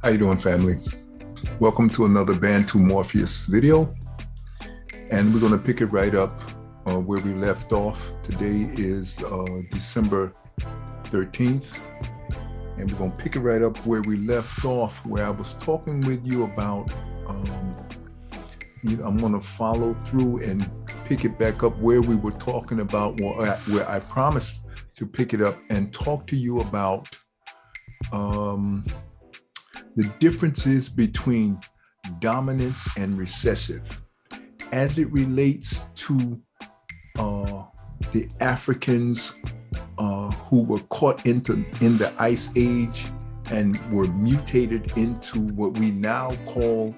How you doing, family? Welcome to another Bantu-Morpheus video, and we're going to pick it right up where we left off. Today is December 13th, and we're going to pick it right up where we left off, where I was talking with you about, I'm going to follow through and pick it back up where we were talking about, where I promised to pick it up and talk to you about the differences between dominance and recessive as it relates to the Africans who were caught in the Ice Age and were mutated into what we now call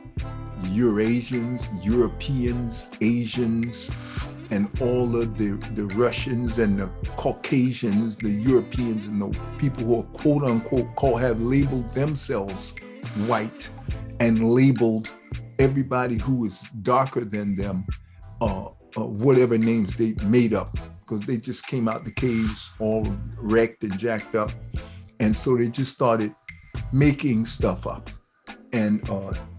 Eurasians, Europeans, Asians, and all of the Russians and the Caucasians, the Europeans, and the people who are quote unquote have labeled themselves white and labeled everybody who is darker than them whatever names they made up, because they just came out the caves all wrecked and jacked up, and so they just started making stuff up, and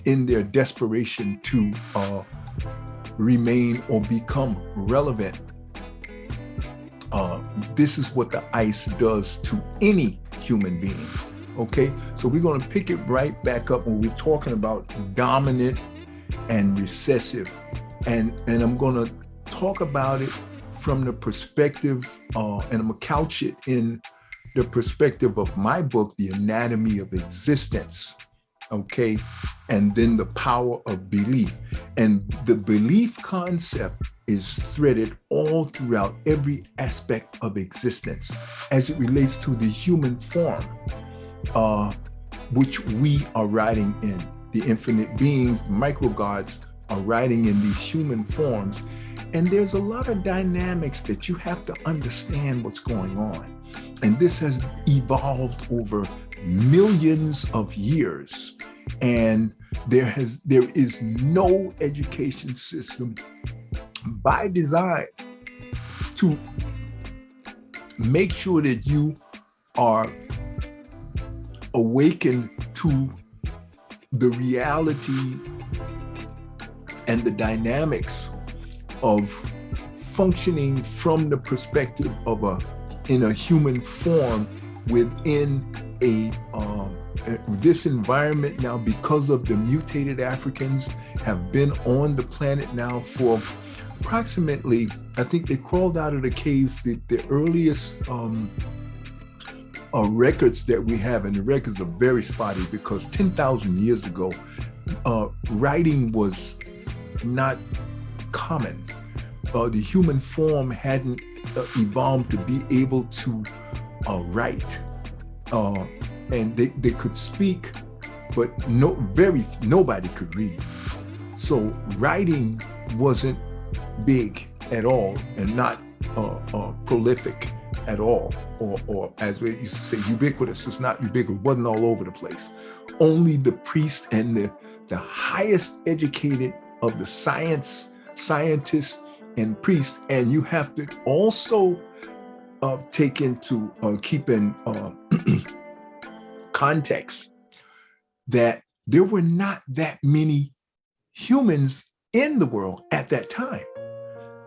in their desperation to remain or become relevant. This is what the ice does to any human being. Okay, so we're going to pick it right back up when we're talking about dominant and recessive, and I'm going to talk about it from the perspective, and I'm going to couch it in the perspective of my book, The Anatomy of Existence. Okay, and then the power of belief. And the belief concept is threaded all throughout every aspect of existence as it relates to the human form, which we are riding in. The infinite beings, the microgods, are riding in these human forms. And there's a lot of dynamics that you have to understand what's going on. And this has evolved over millions of years. And there is no education system by design to make sure that you are awakened to the reality and the dynamics of functioning from the perspective of in a human form within this environment now, because of the mutated Africans have been on the planet now for approximately, I think they crawled out of the caves, the earliest records that we have, and the records are very spotty because 10,000 years ago, writing was not common. The human form hadn't evolved to be able to write. And they could speak, but nobody could read. So writing wasn't big at all, and not prolific at all, or as we used to say, ubiquitous. It's not ubiquitous, wasn't all over the place. Only the priests and the highest educated of the scientists and priests. And you have to also take into keep in context that there were not that many humans in the world at that time.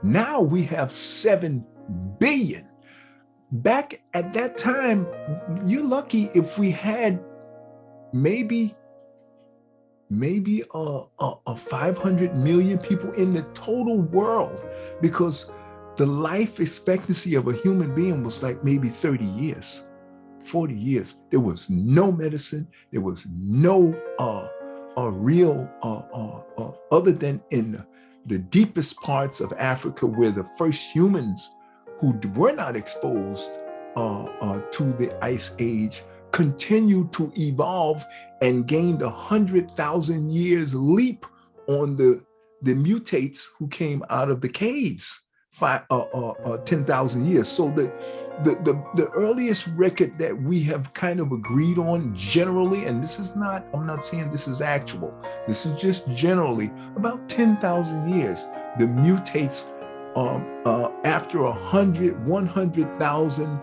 Now we have 7 billion. Back at that time, you're lucky if we had maybe 500 million people in the total world, because the life expectancy of a human being was like maybe 30 years, 40 years. There was no medicine. There was no real, other than in the deepest parts of Africa, where the first humans who were not exposed to the Ice Age continued to evolve and gained 100,000 years leap on the mutates who came out of the caves 10,000 years. So the earliest record that we have kind of agreed on generally, and this is not, I'm not saying this is actual, this is just generally about 10,000 years, the mutates after 100,000,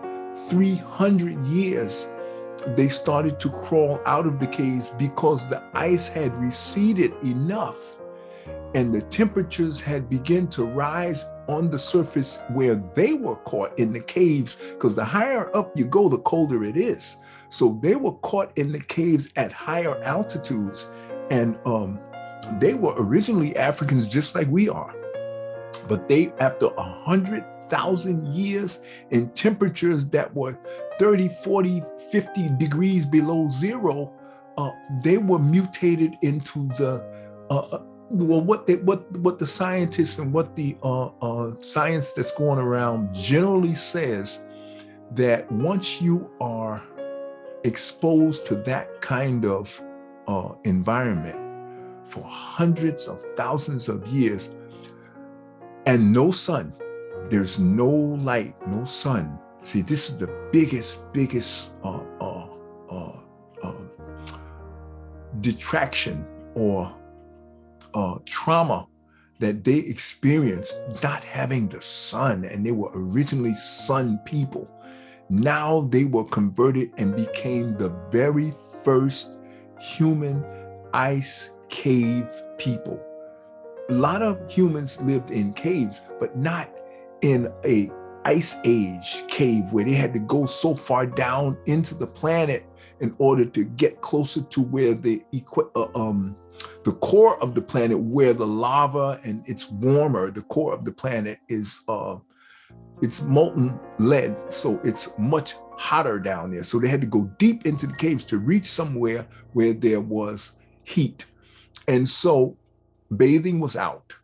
300 years they started to crawl out of the caves because the ice had receded enough and the temperatures had begun to rise on the surface where they were caught in the caves, because the higher up you go, the colder it is. So they were caught in the caves at higher altitudes, and they were originally Africans just like we are. But they, after 100,000 years in temperatures that were 30, 40, 50 degrees below zero, they were mutated into the what the scientists and what the science that's going around generally says, that once you are exposed to that kind of environment for hundreds of thousands of years, and no sun, there's no light, no sun. See, this is the biggest detraction or trauma that they experienced, not having the sun. And they were originally sun people. Now they were converted and became the very first human ice cave people. A lot of humans lived in caves, but not in a ice age cave where they had to go so far down into the planet in order to get closer to where the core of the planet, where the lava, and it's warmer. The core of the planet is it's molten lead, so it's much hotter down there. So they had to go deep into the caves to reach somewhere where there was heat. And so bathing was out,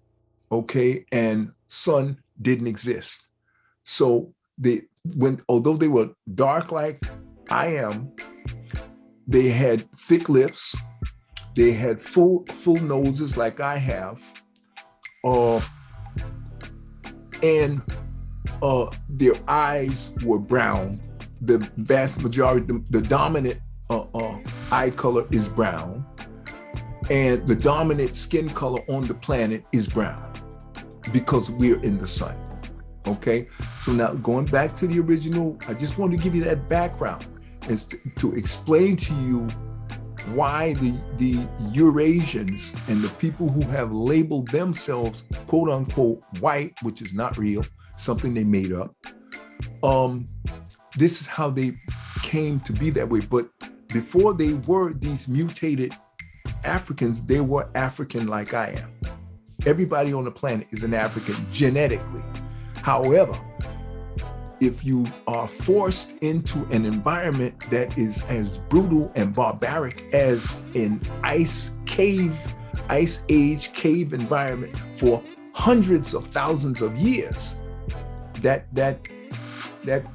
okay, and sun didn't exist. So although they were dark like I am, they had thick lips, they had full noses like I have, and their eyes were brown. The vast majority, the dominant eye color is brown, and the dominant skin color on the planet is brown because we're in the sun. Okay, so now going back to the original, I just want to give you that background is to explain to you why the Eurasians and the people who have labeled themselves quote unquote white, which is not real, something they made up. This is how they came to be that way. But before they were these mutated Africans, they were African like I am. Everybody on the planet is an African genetically. However, if you are forced into an environment that is as brutal and barbaric as an ice age cave environment for hundreds of thousands of years, that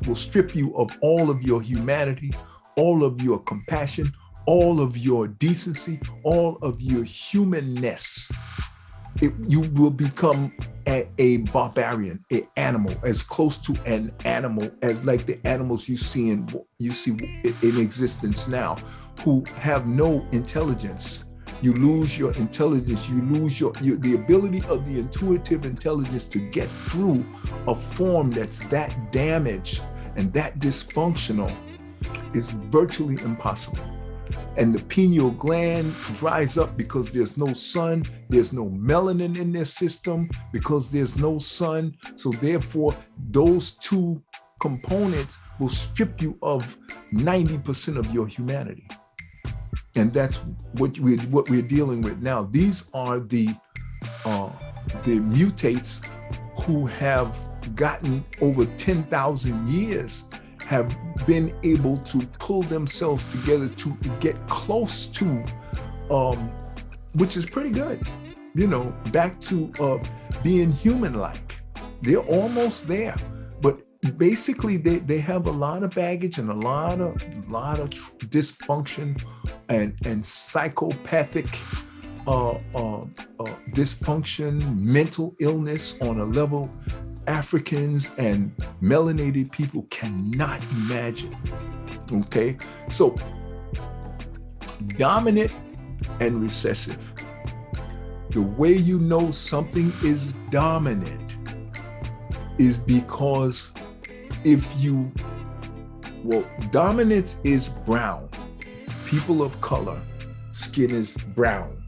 will strip you of all of your humanity, all of your compassion, all of your decency, all of your humanness. You will become a barbarian, an animal, as close to an animal as like the animals you see in existence now, who have no intelligence. You lose your intelligence. You lose the ability of the intuitive intelligence to get through a form that's that damaged and that dysfunctional is virtually impossible. And the pineal gland dries up because there's no sun, there's no melanin in their system because there's no sun. So therefore, those two components will strip you of 90% of your humanity. And that's what we're dealing with now. These are the mutates who have gotten over 10,000 years, have been able to pull themselves together to get close to, which is pretty good, back to being human-like. They're almost there, but basically they have a lot of baggage and a lot of dysfunction and psychopathic dysfunction, mental illness on a level Africans and melanated people cannot imagine. Okay, so dominant and recessive. The way you know something is dominant is because if you Well, dominance is brown. People of color, skin is brown.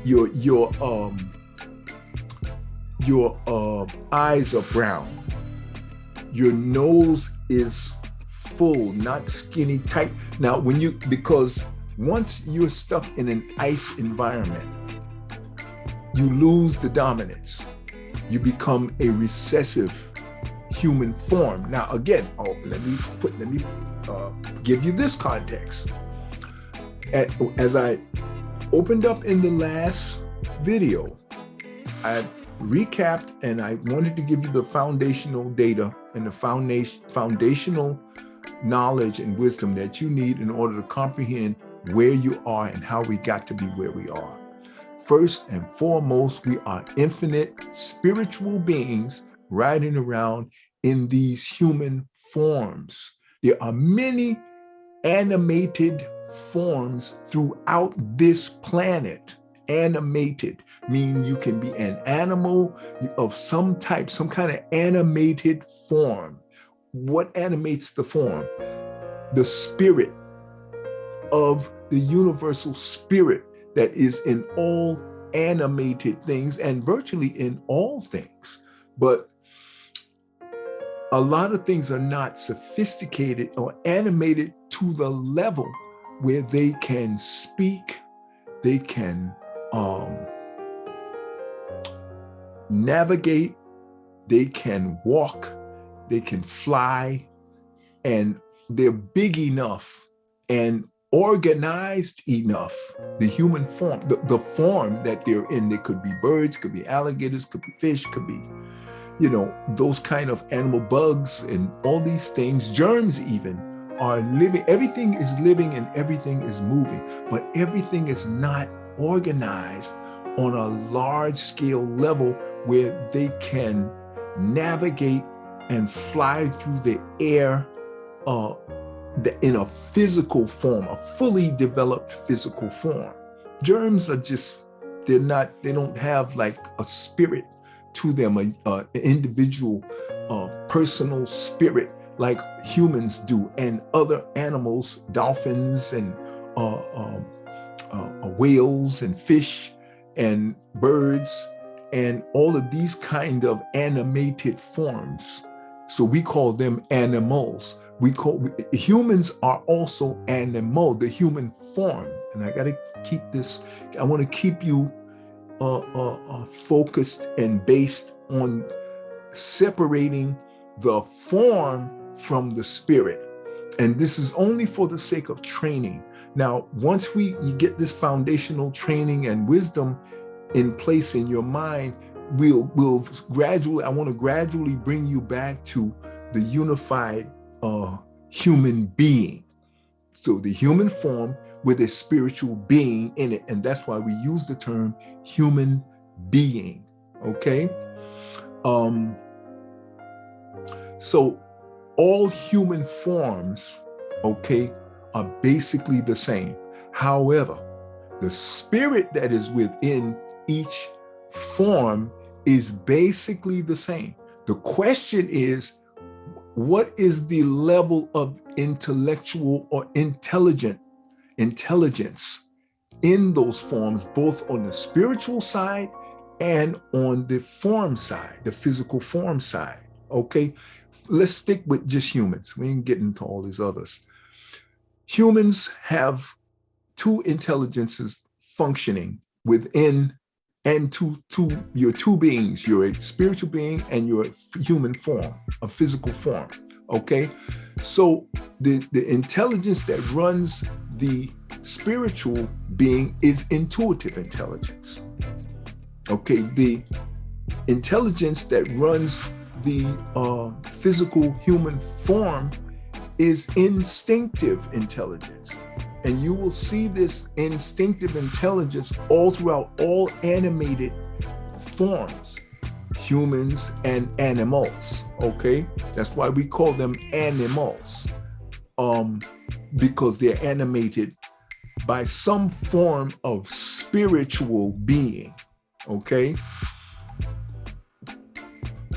Your eyes are brown. Your nose is full, not skinny, tight. Now, because once you're stuck in an ice environment, you lose the dominance. You become a recessive human form. Now, again, let me give you this context. As I opened up in the last video, I recapped and I wanted to give you the foundational data and the foundational knowledge and wisdom that you need in order to comprehend where you are and how we got to be where we are. First and foremost, we are infinite spiritual beings riding around in these human forms. There are many animated forms throughout this planet. Animated, meaning you can be an animal of some type, some kind of animated form. What animates the form? The spirit of the universal spirit that is in all animated things and virtually in all things. But a lot of things are not sophisticated or animated to the level where they can speak, they can navigate, they can walk, they can fly, and they're big enough and organized enough. The human form, the form that they're in, they could be birds, could be alligators, could be fish, could be, those kind of animal, bugs, and all these things, germs even, are living. Everything is living and everything is moving, but everything is not organized on a large scale level where they can navigate and fly through the air in a physical form, a fully developed physical form. Germs are they don't have like a spirit to them, an individual personal spirit like humans do, and other animals, dolphins and whales and fish and birds and all of these kind of animated forms. So we call them animals. Humans are also animal, the human form. And I got to keep this, I want to keep you focused and based on separating the form from the spirit. And this is only for the sake of training. Now, once you get this foundational training and wisdom in place in your mind, we'll gradually, I want to gradually bring you back to the unified human being. So the human form with a spiritual being in it. And that's why we use the term human being, okay? So all human forms, okay, are basically the same. However, the spirit that is within each form is basically the same. The question is, what is the level of intellectual or intelligence in those forms, both on the spiritual side and on the form side, the physical form side, okay? Let's stick with just humans. We ain't getting into all these others. Humans have two intelligences functioning within, and your two beings. You're a spiritual being and you're a human form, a physical form, okay? So the intelligence that runs the spiritual being is intuitive intelligence, okay? The intelligence that runs the physical human form is instinctive intelligence. And you will see this instinctive intelligence all throughout all animated forms, humans and animals, okay? That's why we call them animals, because they're animated by some form of spiritual being, okay?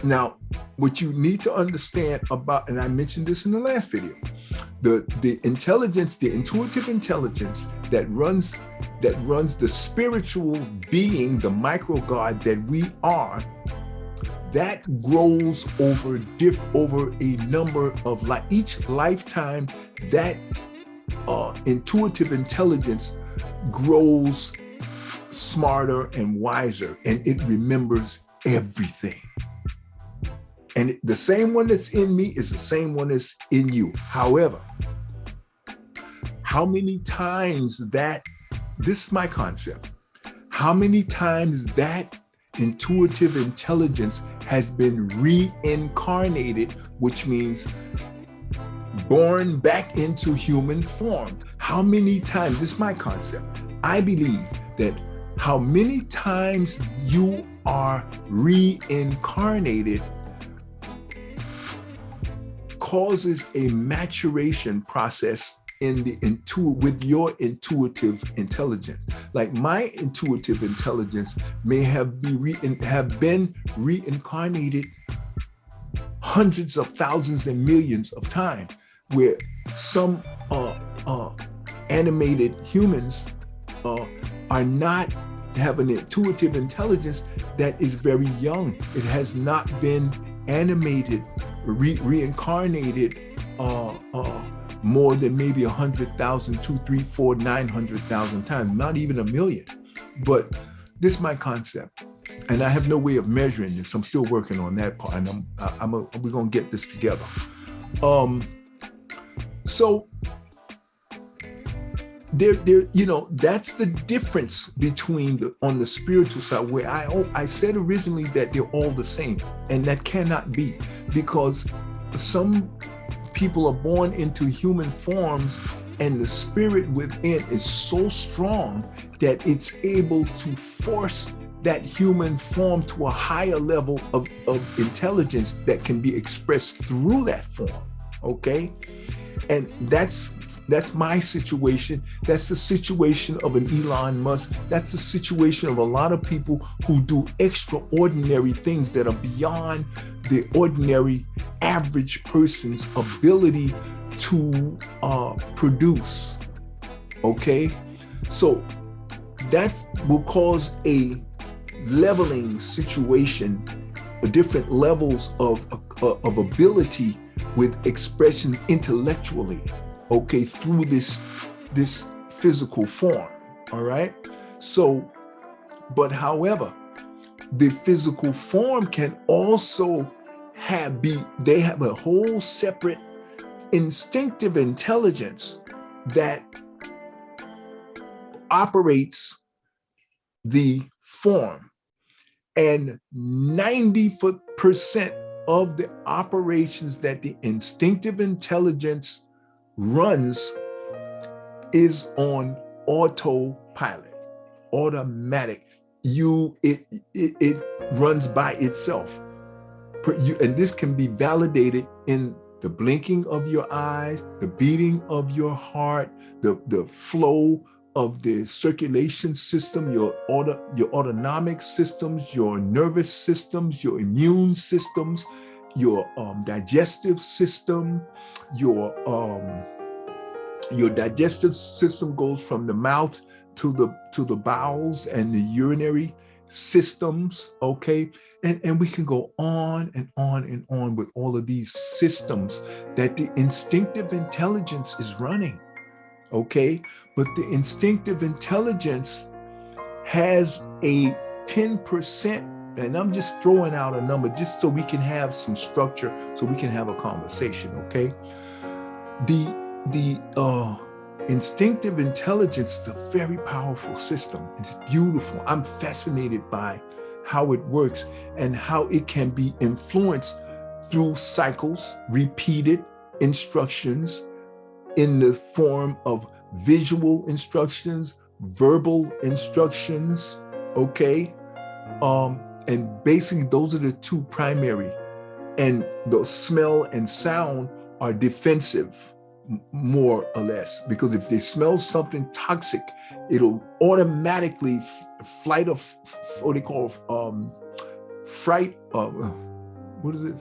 Now, what you need to understand about, and I mentioned this in the last video, the intelligence, the intuitive intelligence that runs the spiritual being, the micro God that we are, that grows over a number of each lifetime. That intuitive intelligence grows smarter and wiser, and it remembers everything. And the same one that's in me is the same one that's in you. However, how many times this is my concept, how many times that intuitive intelligence has been reincarnated, which means born back into human form. How many times, this is my concept, I believe that how many times you are reincarnated causes a maturation process with your intuitive intelligence. Like my intuitive intelligence may have been reincarnated hundreds of thousands and millions of times, where some animated humans are not have an intuitive intelligence that is very young. It has not been animated, reincarnated more than maybe 100,000, 2, 3, 4, 900,000 times, not even a million. But this is my concept, and I have no way of measuring this. I'm still working on that part, and we're gonna get this together. So that's the difference between on the spiritual side, where I said originally that they're all the same, and that cannot be, because some people are born into human forms and the spirit within is so strong that it's able to force that human form to a higher level of intelligence that can be expressed through that form, okay? And that's my situation. That's the situation of an Elon Musk. That's the situation of a lot of people who do extraordinary things that are beyond the ordinary average person's ability to produce, okay? So that will cause a leveling situation, different levels of ability with expression intellectually, okay, through this physical form, all right? So, but however, the physical form can also they have a whole separate instinctive intelligence that operates the form, and 90% of the operations that the instinctive intelligence runs is on autopilot, automatic. It runs by itself. And this can be validated in the blinking of your eyes, the beating of your heart, the flow of the circulation system, your autonomic systems, your nervous systems, your immune systems, your digestive system. Your digestive system goes from the mouth to the bowels and the urinary systems, okay? And we can go on and on and on with all of these systems that the instinctive intelligence is running, okay? But the instinctive intelligence has a 10%, and I'm just throwing out a number just so we can have some structure, so we can have a conversation, okay? The instinctive intelligence is a very powerful system. It's beautiful. I'm fascinated by how it works and how it can be influenced through cycles, repeated instructions in the form of visual instructions, verbal instructions, okay? And basically those are the two primary. And the smell and sound are defensive, more or less, because if they smell something toxic, it'll automatically flight of what they call fright. What is it?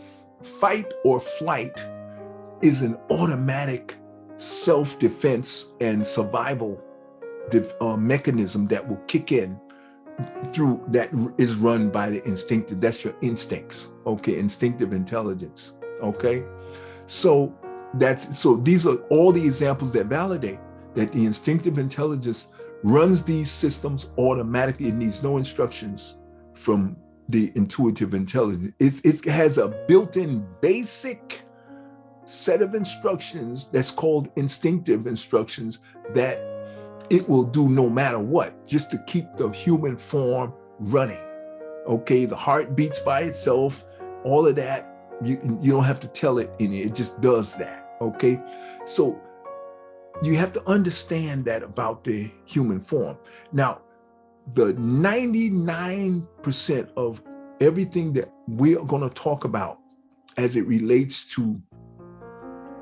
fight or flight is an automatic self-defense and survival mechanism that will kick in through, that is run by the instinctive, that's your instincts, okay, instinctive intelligence, okay? So these are all the examples that validate that the instinctive intelligence runs these systems automatically. It needs no instructions from the intuitive intelligence. It has a built-in basic set of instructions that's called instinctive instructions that it will do no matter what, just to keep the human form running. Okay, the heart beats by itself, all of that, you don't have to tell it it just does that, okay? So you have to understand that about the human form. Now, the 99% of everything that we are going to talk about as it relates to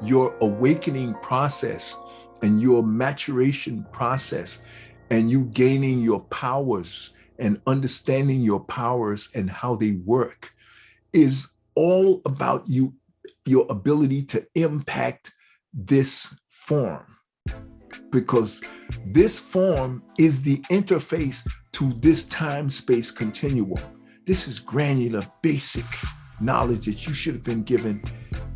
your awakening process and your maturation process and you gaining your powers and understanding your powers and how they work is all about your ability to impact this form, because this form is the interface to this time-space continuum. This is granular, basic knowledge that you should have been given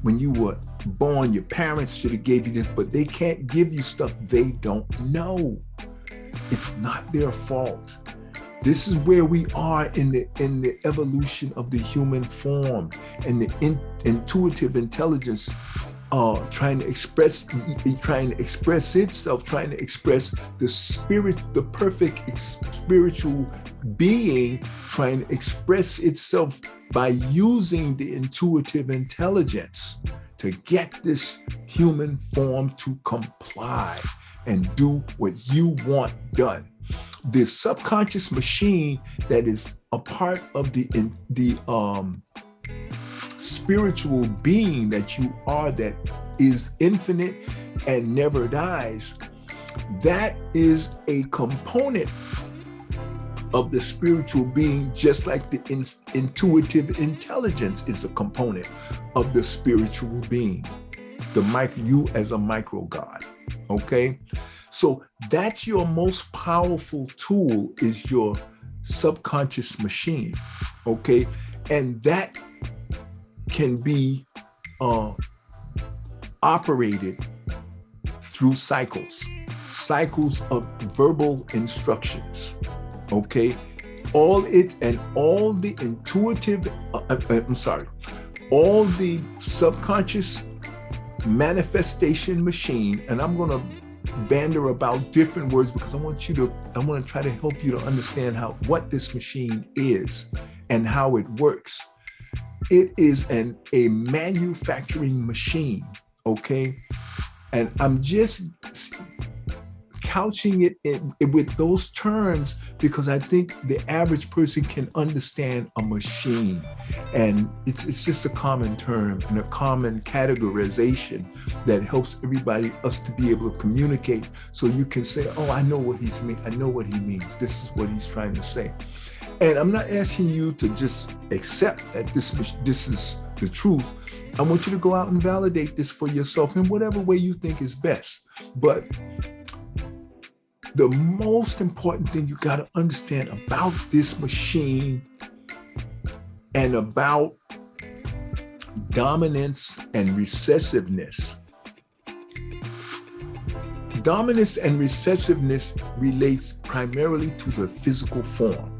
when you were born. Your parents should have gave you this, but they can't give you stuff they don't know. It's not their fault. This is where we are in the evolution of the human form and the intuitive intelligence trying to express itself, trying to express the spirit, the perfect spiritual being, trying to express itself by using the intuitive intelligence to get this human form to comply and do what you want done. This subconscious machine that is a part of the spiritual being that you are, that is infinite and never dies, that is a component of the spiritual being, just like the intuitive intelligence is a component of the spiritual being, you as a micro God, okay? So that's your most powerful tool, is your subconscious machine, okay? And that can be operated through cycles of verbal instructions, okay? All the intuitive, all the subconscious manifestation machine, and I'm gonna banter about different words because I want to try to help you to understand what this machine is and how it works. It is a manufacturing machine, okay? And I'm just couching it with those terms because I think the average person can understand a machine. And it's just a common term and a common categorization that helps us to be able to communicate, so you can say, oh, I know what he means. This is what he's trying to say. And I'm not asking you to just accept that this is the truth. I want you to go out and validate this for yourself in whatever way you think is best. But the most important thing you got to understand about this machine and about dominance and recessiveness. Dominance and recessiveness relates primarily to the physical form.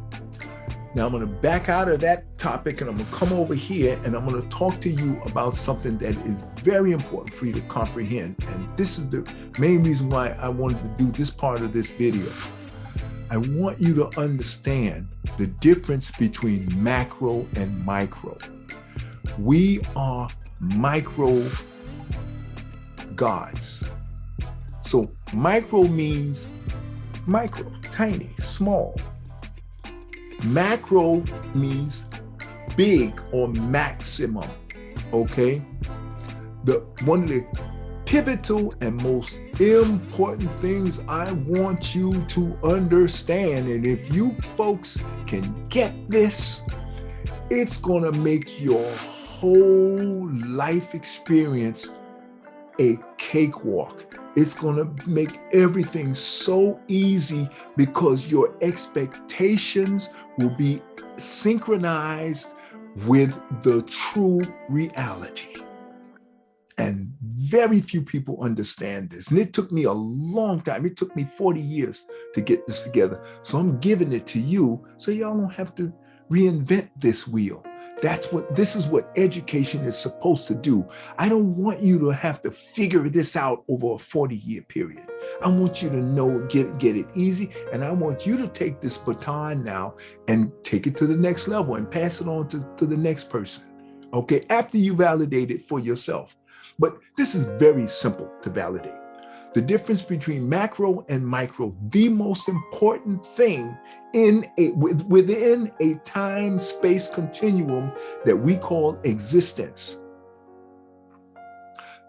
Now I'm going to back out of that topic and I'm going to come over here and I'm going to talk to you about something that is very important for you to comprehend. And this is the main reason why I wanted to do this part of this video. I want you to understand the difference between macro and micro. We are micro gods. So micro means micro, tiny, small. Macro means big or maximum, okay? One of the pivotal and most important things I want you to understand, and if you folks can get this, it's gonna make your whole life experience a cakewalk. It's going to make everything so easy because your expectations will be synchronized with the true reality. And very few people understand this. And it took me a long time. It took me 40 years to get this together. So I'm giving it to you so y'all don't have to reinvent this wheel. This is what education is supposed to do. I don't want you to have to figure this out over a 40-year period. I want you to know, get it easy. And I want you to take this baton now and take it to the next level and pass it on to the next person. Okay, after you validate it for yourself. But this is very simple to validate. The difference between macro and micro, the most important thing within a time-space continuum that we call existence.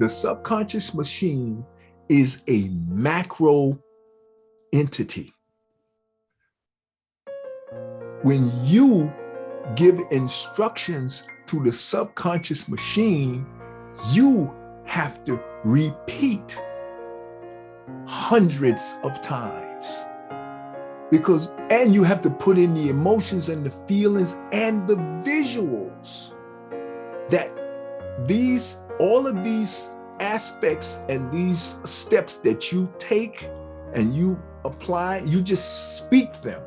The subconscious machine is a macro entity. When you give instructions to the subconscious machine, you have to repeat hundreds of times and you have to put in the emotions and the feelings and the visuals that all of these aspects and these steps that you take and you apply, you just speak them.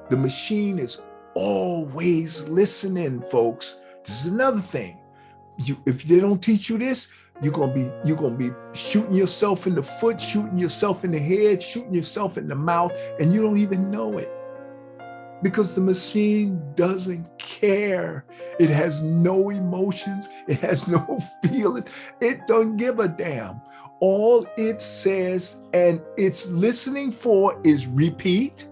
The machine is always listening, folks. This is another thing. If they don't teach you this, you're gonna be shooting yourself in the foot, shooting yourself in the head, shooting yourself in the mouth, and you don't even know it. Because the machine doesn't care. It has no emotions. It has no feelings. It don't give a damn. All it says and it's listening for is repeat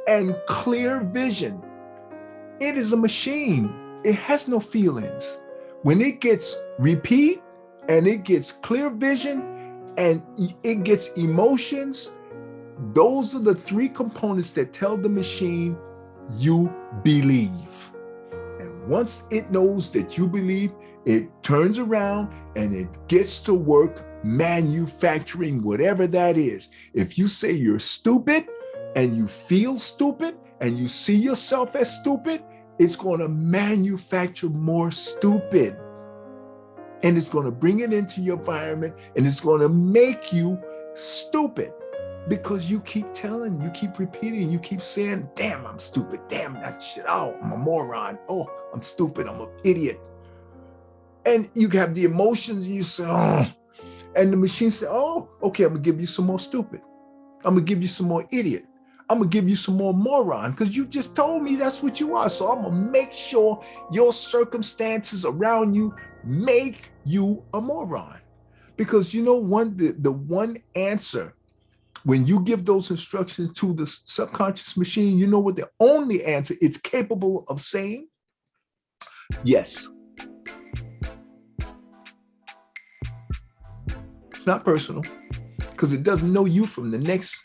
and clear vision. It is a machine. It has no feelings. When it gets repeat and it gets clear vision and it gets emotions, those are the three components that tell the machine you believe. And once it knows that you believe, it turns around and it gets to work manufacturing whatever that is. If you say you're stupid and you feel stupid and you see yourself as stupid, it's going to manufacture more stupid. And it's going to bring it into your environment and it's going to make you stupid because you keep telling, you keep repeating, you keep saying, damn, I'm stupid. Damn, that shit. Oh, I'm a moron. Oh, I'm stupid. I'm an idiot. And you have the emotions and you say, oh, and the machine says, oh, okay, I'm going to give you some more stupid. I'm going to give you some more idiot. I'm going to give you some more moron because you just told me that's what you are. So I'm going to make sure your circumstances around you make you a moron. Because you know, the one answer when you give those instructions to the subconscious machine, you know what the only answer it's capable of saying? Yes. It's not personal because it doesn't know you from the next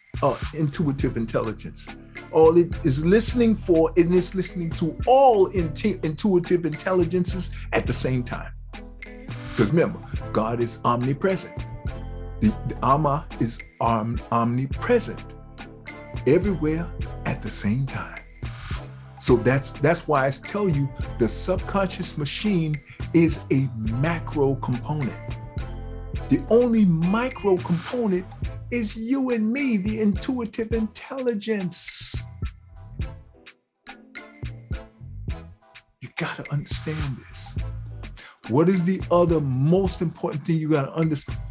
intuitive intelligence. All it is listening for, and it's listening to all intuitive intelligences at the same time. Because remember, God is omnipresent. The Ama is omnipresent everywhere at the same time. So that's why I tell you the subconscious machine is a macro component. The only micro component is you and me, the intuitive intelligence. You gotta understand this. What is the other most important thing you gotta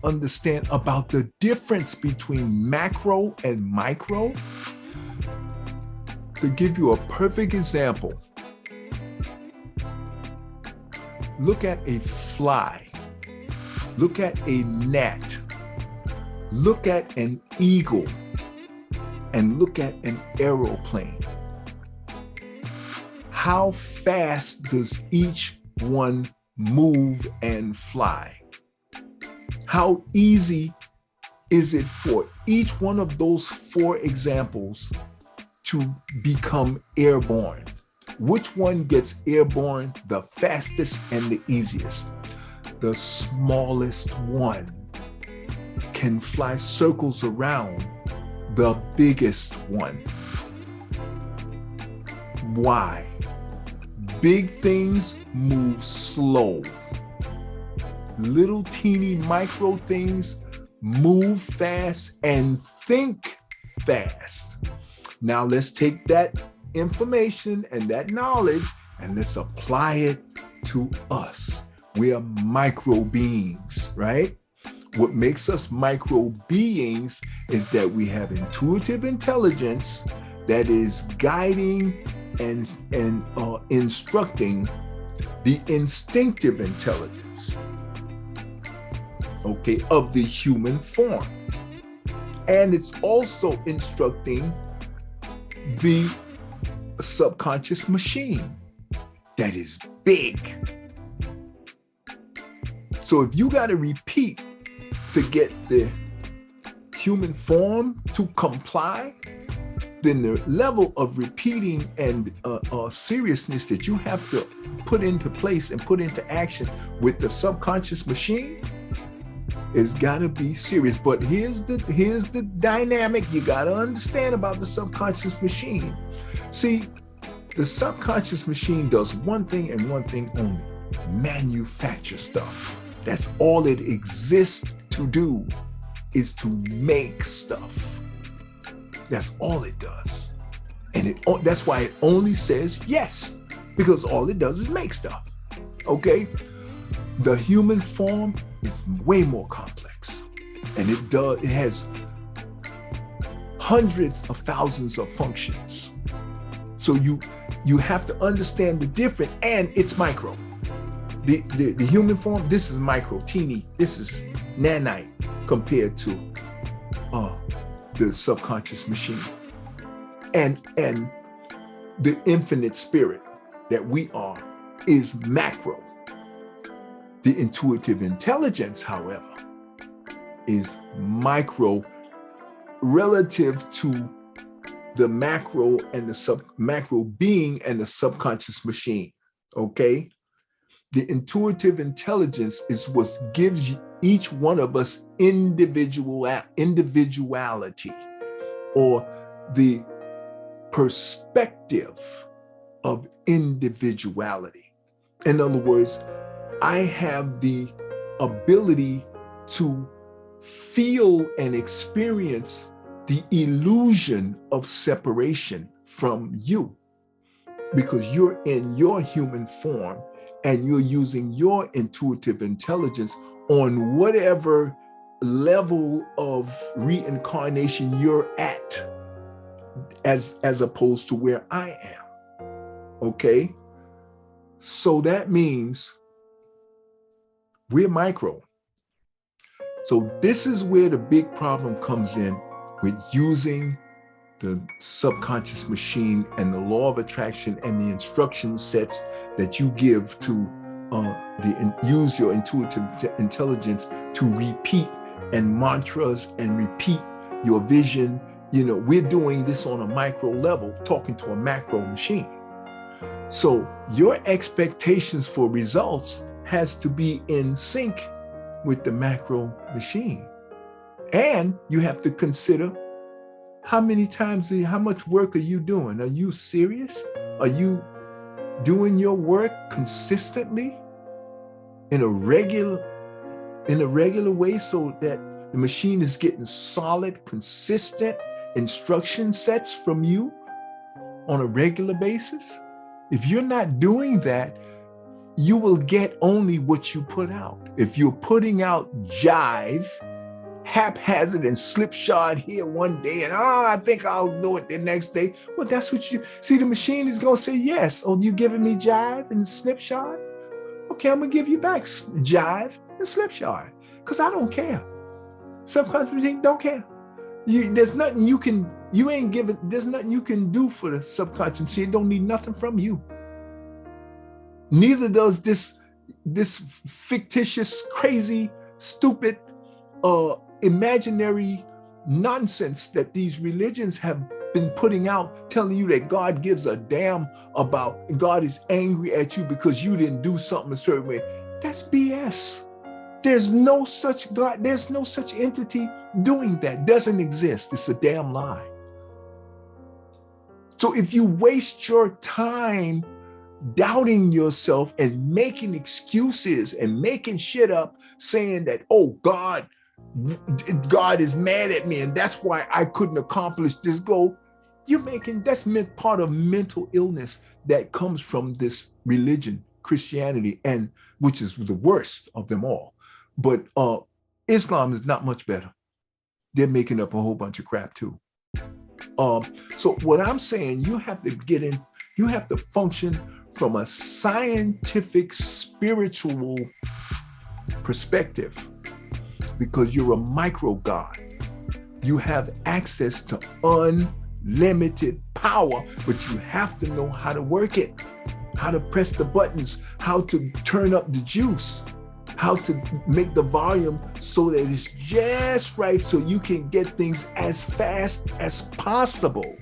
understand about the difference between macro and micro? To give you a perfect example, look at a fly. Look at a gnat, look at an eagle, and look at an aeroplane. How fast does each one move and fly? How easy is it for each one of those four examples to become airborne? Which one gets airborne the fastest and the easiest? The smallest one can fly circles around the biggest one. Why? Big things move slow. Little teeny micro things move fast and think fast. Now let's take that information and that knowledge and let's apply it to us. We are micro beings, right? What makes us micro beings is that we have intuitive intelligence that is guiding and instructing the instinctive intelligence, okay, of the human form. And it's also instructing the subconscious machine that is big. So if you got to repeat to get the human form to comply, then the level of repeating and seriousness that you have to put into place and put into action with the subconscious machine is got to be serious. But here's the dynamic you got to understand about the subconscious machine. See, the subconscious machine does one thing and one thing only: manufacture stuff. That's all it exists to do, is to make stuff. That's all it does. And that's why it only says yes, because all it does is make stuff, okay? The human form is way more complex, and it has hundreds of thousands of functions. So you have to understand the difference, and it's micro. The human form, this is micro, teeny, this is nanite compared to the subconscious machine. And the infinite spirit that we are is macro. The intuitive intelligence, however, is micro relative to the macro and the macro being and the subconscious machine, okay? The intuitive intelligence is what gives each one of us individuality, or the perspective of individuality. In other words, I have the ability to feel and experience the illusion of separation from you, because you're in your human form and you're using your intuitive intelligence on whatever level of reincarnation you're at, as opposed to where I am, okay? So that means we're micro. So this is where the big problem comes in with using the subconscious machine and the law of attraction and the instruction sets that you give to use your intuitive intelligence to repeat, and mantras, and repeat your vision. You know, we're doing this on a micro level, talking to a macro machine. So your expectations for results has to be in sync with the macro machine. And you have to consider how much work are you doing? Are you serious? Are you doing your work consistently in a regular way, so that the machine is getting solid, consistent instruction sets from you on a regular basis? If you're not doing that, you will get only what you put out. If you're putting out jive, haphazard and slipshod here one day, and I think I'll do it the next day, well, that's what you see. The machine is going to say yes. Oh, you giving me jive and slipshod? Okay, I'm going to give you back jive and slipshod, because I don't care. Subconscious machine don't care. There's nothing you can do for the subconscious machine. It don't need nothing from you. Neither does this fictitious, crazy, stupid, imaginary nonsense that these religions have been putting out, telling you that God gives a damn about, God is angry at you because you didn't do something a certain way. That's BS. There's no such God, there's no such entity doing that. Doesn't exist. It's a damn lie. So if you waste your time doubting yourself and making excuses and making shit up, saying that, oh, God is mad at me and that's why I couldn't accomplish this goal, that's part of mental illness that comes from this religion, Christianity, and which is the worst of them all. But Islam is not much better. They're making up a whole bunch of crap too. So what I'm saying, you have to function from a scientific, spiritual perspective, because you're a micro God. You have access to unlimited power, but you have to know how to work it, how to press the buttons, how to turn up the juice, how to make the volume so that it's just right so you can get things as fast as possible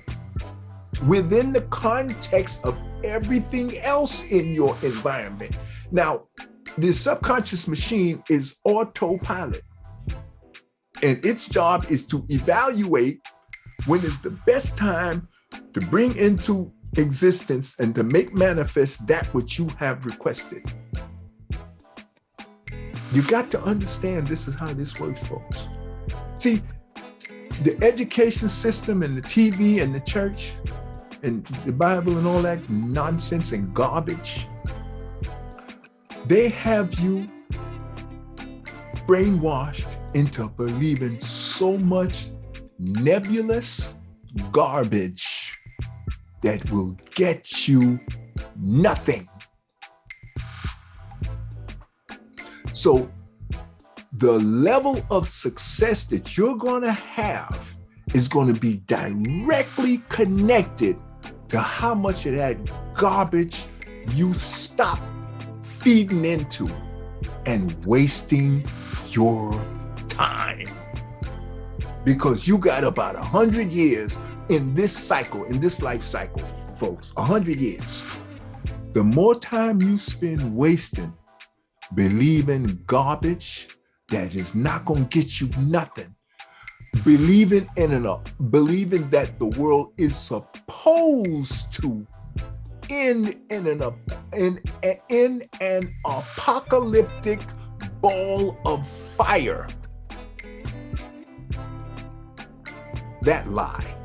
within the context of everything else in your environment. Now, the subconscious machine is autopilot, and its job is to evaluate when is the best time to bring into existence and to make manifest that which you have requested. You got to understand this is how this works, folks. See, the education system and the TV and the church and the Bible and all that nonsense and garbage, they have you brainwashed into believing so much nebulous garbage that will get you nothing. So the level of success that you're going to have is going to be directly connected to how much of that garbage you stop feeding into and wasting your time. Because you got about 100 years in this cycle, in this life cycle, folks, 100 years. The more time you spend wasting believing garbage that is not going to get you nothing, believing that the world is supposed to end in an apocalyptic ball of fire. That lie.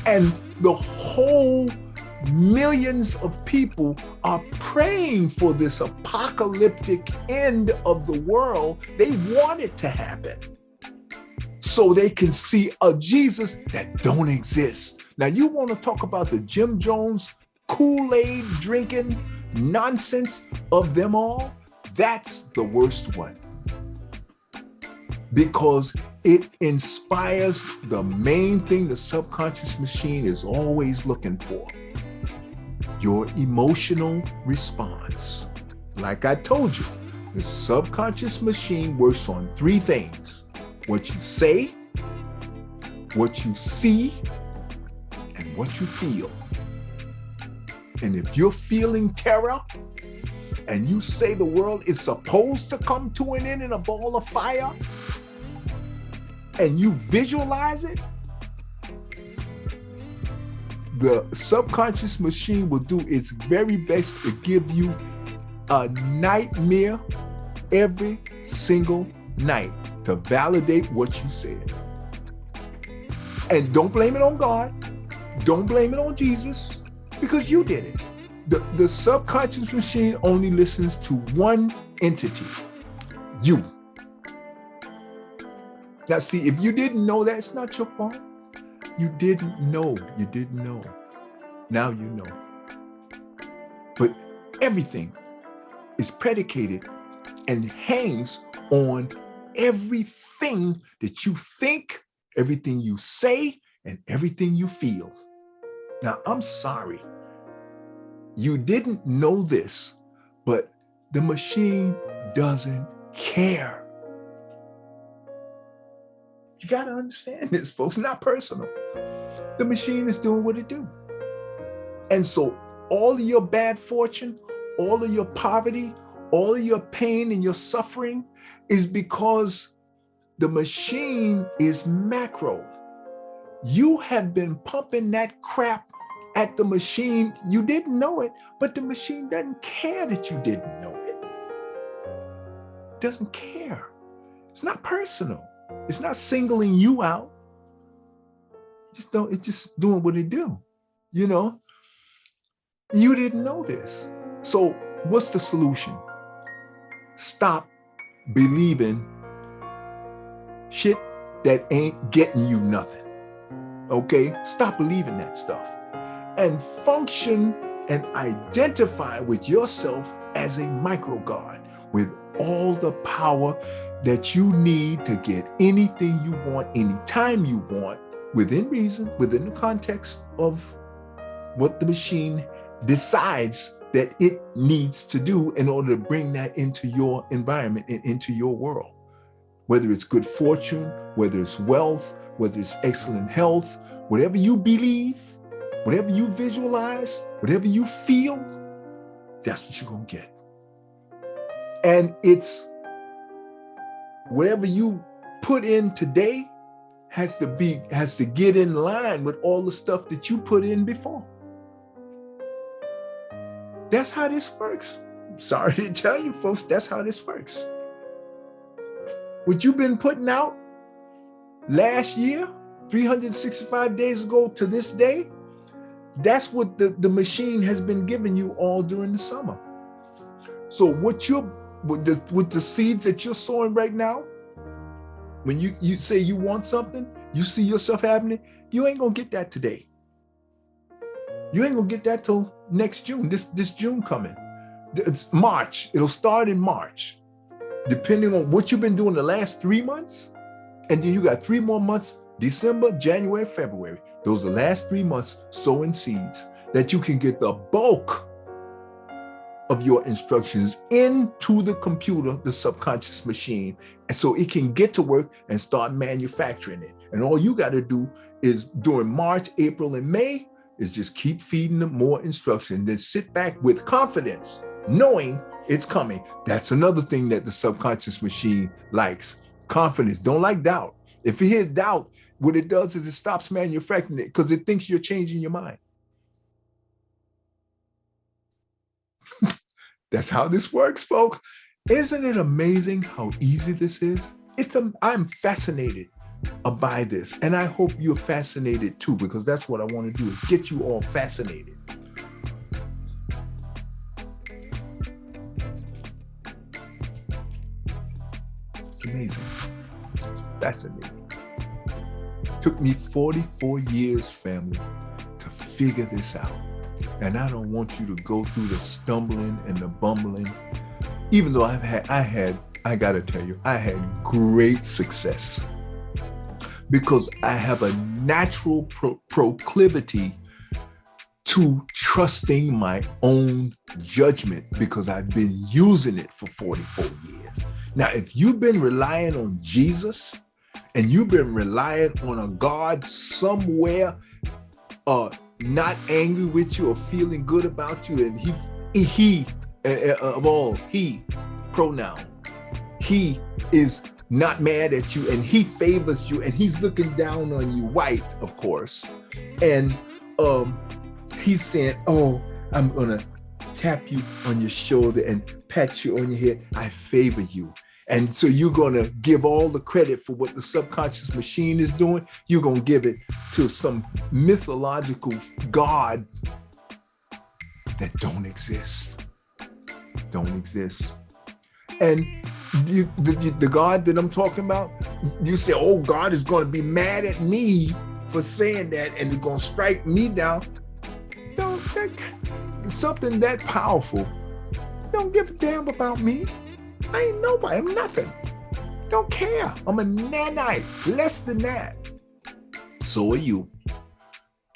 And the whole millions of people are praying for this apocalyptic end of the world. They want it to happen so they can see a Jesus that don't exist. Now, you want to talk about the Jim Jones Kool-Aid drinking nonsense of them all? That's the worst one, because it inspires the main thing the subconscious machine is always looking for: your emotional response. Like I told you, the subconscious machine works on three things: what you say, what you see, and what you feel. And if you're feeling terror and you say the world is supposed to come to an end in a ball of fire, and you visualize it, the subconscious machine will do its very best to give you a nightmare every single night to validate what you said. And don't blame it on God. Don't blame it on Jesus, because you did it. The subconscious machine only listens to one entity: you. Now, see, if you didn't know that, it's not your fault. You didn't know. You didn't know. Now you know. But everything is predicated and hangs on everything that you think, everything you say, and everything you feel. Now, I'm sorry. You didn't know this, but the machine doesn't care. You got to understand this, folks. Not personal. The machine is doing what it do. And so all of your bad fortune, all of your poverty, all of your pain and your suffering is because the machine is macro. You have been pumping that crap at the machine. You didn't know it, but the machine doesn't care that you didn't know it. It doesn't care. It's not personal. It's not singling you out. It's just doing what it do. You know, you didn't know this. So what's the solution? Stop believing shit that ain't getting you nothing. Okay? Stop believing that stuff and function and identify with yourself as a micro God with all the power that you need to get anything you want, anytime you want, within reason, within the context of what the machine decides that it needs to do in order to bring that into your environment and into your world. Whether it's good fortune, whether it's wealth, whether it's excellent health, whatever you believe, whatever you visualize, whatever you feel, that's what you're gonna get. And it's whatever you put in today has to get in line with all the stuff that you put in before. That's how this works. Sorry to tell you folks, that's how this works. What you've been putting out last year, 365 days ago to this day, that's what the machine has been giving you all during the summer. So with the seeds that you're sowing right now, when you say you want something, you see yourself having it, you ain't gonna get that today. You ain't gonna get that till next June, this June coming. It's March, it'll start in March. Depending on what you've been doing the last 3 months, and then you got 3 more months, December, January, February. Those are the last 3 months sowing seeds that you can get the bulk of your instructions into the computer, the subconscious machine, and so it can get to work and start manufacturing it. And all you got to do is during March, April, and May is just keep feeding them more instruction, then sit back with confidence, knowing it's coming. That's another thing that the subconscious machine likes. Confidence, don't like doubt. If it hears doubt, what it does is it stops manufacturing it because it thinks you're changing your mind. That's how this works, folks. Isn't it amazing how easy this is? I'm fascinated by this, and I hope you're fascinated too, because that's what I want to do, is get you all fascinated. It's amazing. It's fascinating. It took me 44 years, family, to figure this out. And I don't want you to go through the stumbling and the bumbling, even though I gotta tell you, I had great success because I have a natural proclivity to trusting my own judgment because I've been using it for 44 years. Now, if you've been relying on Jesus and you've been relying on a God somewhere, not angry with you or feeling good about you, and he pronoun, he is not mad at you and he favors you and he's looking down on you, white, of course, and he's saying, oh, I'm gonna tap you on your shoulder and pat you on your head, I favor you. And so you're gonna give all the credit for what the subconscious machine is doing, you're gonna give it to some mythological God that don't exist. And the God that I'm talking about, you say, oh, God is gonna be mad at me for saying that and he's gonna strike me down. Something that powerful, don't give a damn about me. I ain't nobody, I'm nothing. Don't care, I'm a nanite, less than that. So are you.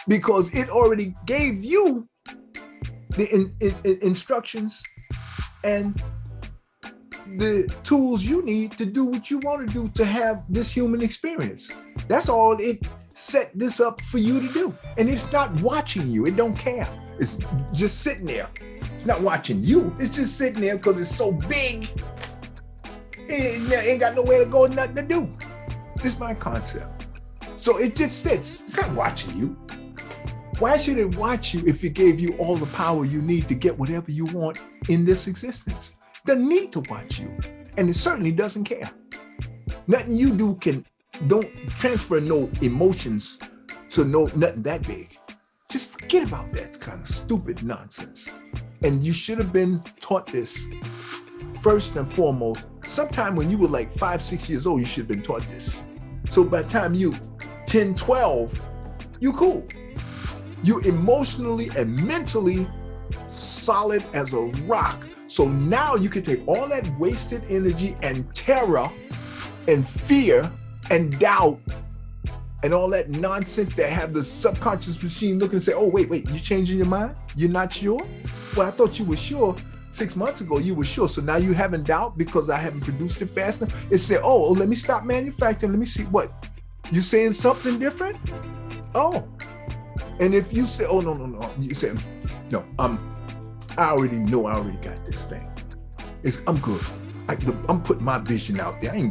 Because it already gave you the instructions and the tools you need to do what you want to do to have this human experience. That's all it set this up for you to do. And it's not watching you. It don't care. It's just sitting there. It's not watching you. It's just sitting there because it's so big. It ain't got nowhere to go, nothing to do. This is my concept. So it just sits. It's not watching you. Why should it watch you if it gave you all the power you need to get whatever you want in this existence? It doesn't need to watch you. And it certainly doesn't care. Nothing you do don't transfer no emotions to nothing that big. Just forget about that kind of stupid nonsense. And you should have been taught this first and foremost. Sometime when you were like 5, 6 years old, you should have been taught this. So by the time you 10, 12, you cool. You emotionally and mentally solid as a rock. So now you can take all that wasted energy and terror and fear and doubt and all that nonsense that have the subconscious machine looking and say, oh, wait, you changing your mind? You're not sure? Well, I thought you were sure 6 months ago, you were sure. So now you having doubt because I haven't produced it fast enough? It said, oh, let me stop manufacturing. Let me see what. You saying something different? Oh. And if you say, oh, no. You say, no, I already know I already got this thing. I'm good. I'm putting my vision out there. I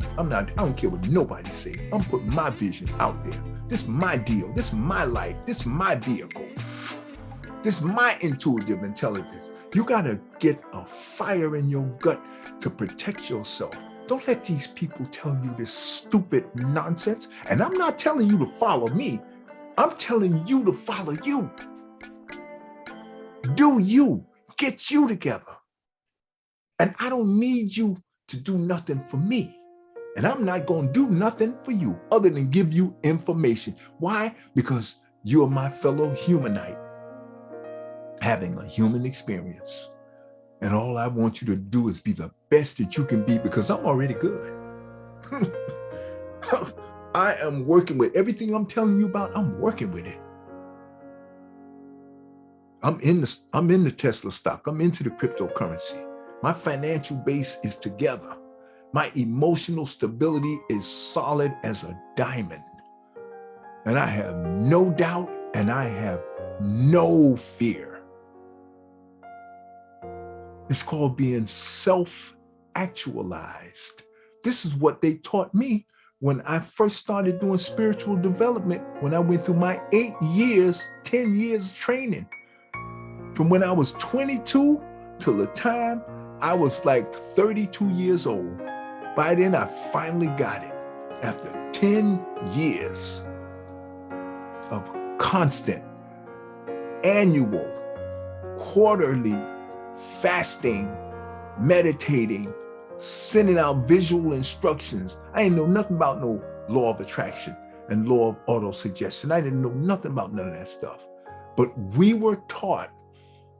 don't care what nobody say. I'm putting my vision out there. This is my deal. This is my life. This is my vehicle. This is my intuitive intelligence. You gotta get a fire in your gut to protect yourself. Don't let these people tell you this stupid nonsense. And I'm not telling you to follow me. I'm telling you to follow you. Do you. Get you together. And I don't need you to do nothing for me. And I'm not going to do nothing for you other than give you information. Why? Because you're my fellow humanite having a human experience. And all I want you to do is be the best that you can be because I'm already good. I am working with everything I'm telling you about. I'm working with it. I'm in the Tesla stock. I'm into the cryptocurrency. My financial base is together. My emotional stability is solid as a diamond. And I have no doubt and I have no fear. It's called being self-actualized. This is what they taught me when I first started doing spiritual development, when I went through my 10 years of training. From when I was 22 till the time I was like 32 years old. By then, I finally got it. After 10 years of constant, annual, quarterly fasting, meditating, sending out visual instructions. I didn't know nothing about no law of attraction and law of auto-suggestion. I didn't know nothing about none of that stuff. But we were taught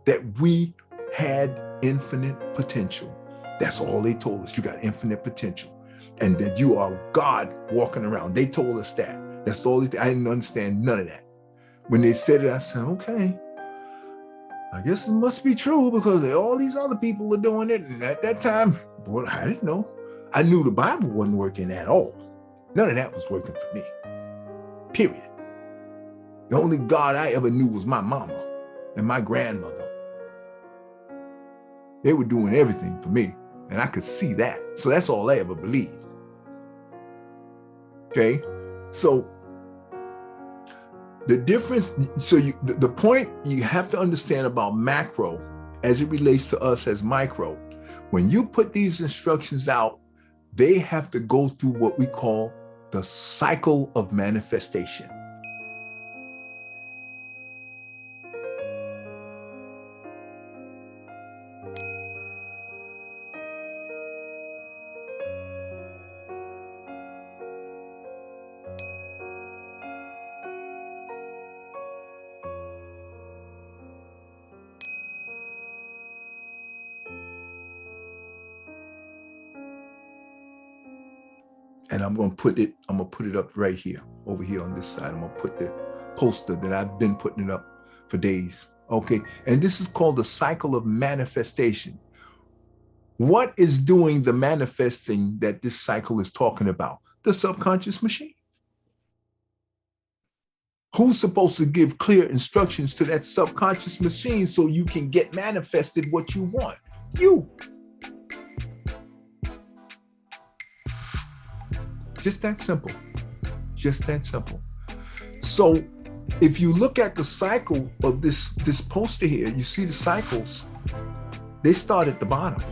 that we had infinite potential. That's all they told us. You got infinite potential. And that you are God walking around. They told us that. That's all. I didn't understand none of that. When they said it, I said, okay, I guess it must be true because all these other people are doing it. And at that time, boy, I didn't know. I knew the Bible wasn't working at all. None of that was working for me. Period. The only God I ever knew was my mama and my grandmother. They were doing everything for me, and I could see that. So that's all I ever believed. Okay? So the difference, the point you have to understand about macro as it relates to us as micro, when you put these instructions out, they have to go through what we call the cycle of manifestation. And I'm gonna put it up right here, over here on this side. I'm gonna put the poster that I've been putting it up for days. Okay, and this is called the cycle of manifestation. What is doing the manifesting that this cycle is talking about? The subconscious machine. Who's supposed to give clear instructions to that subconscious machine so you can get manifested what you want? You. Just that simple. Just that simple. So if you look at the cycle of this poster here, you see the cycles, they start at the bottom.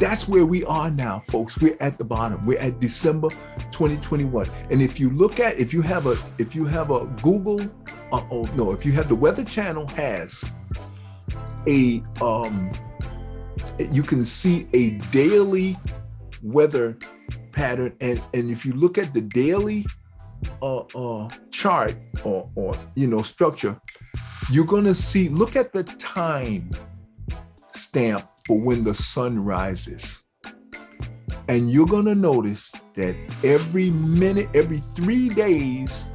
That's where we are now, folks. We're at the bottom. We're at December 2021. And if you look at, if you have a Google, if you have the Weather Channel has a, you can see a daily weather pattern. And if you look at the daily chart or structure, you're gonna see, look at the time stamp for when the sun rises. And you're gonna notice that every minute, every 3 days,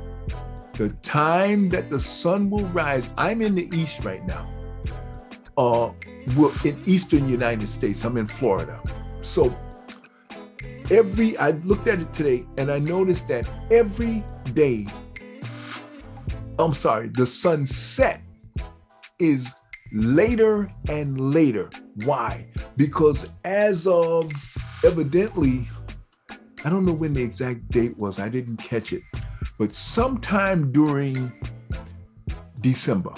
the time that the sun will rise. I'm in the East right now. We're in Eastern United States. I'm in Florida. So I looked at it today and I noticed that every day, the sunset is later and later. Why? Because as of evidently, I don't know when the exact date was, I didn't catch it, but sometime during December,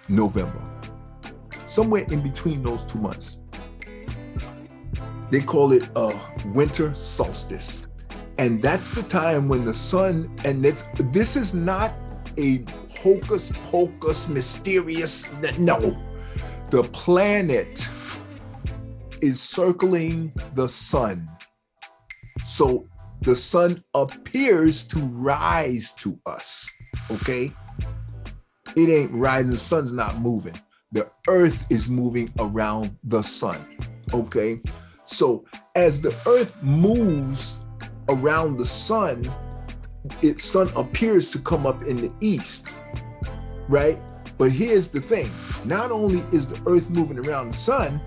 November, somewhere in between those 2 months, they call it a winter solstice. And that's the time when the sun, and this is not a hocus pocus mysterious, no. The planet is circling the sun. So the sun appears to rise to us, okay? It ain't rising, the sun's not moving. The earth is moving around the sun, okay? So as the earth moves around the sun, its sun appears to come up in the east, right? But here's the thing, not only is the earth moving around the sun,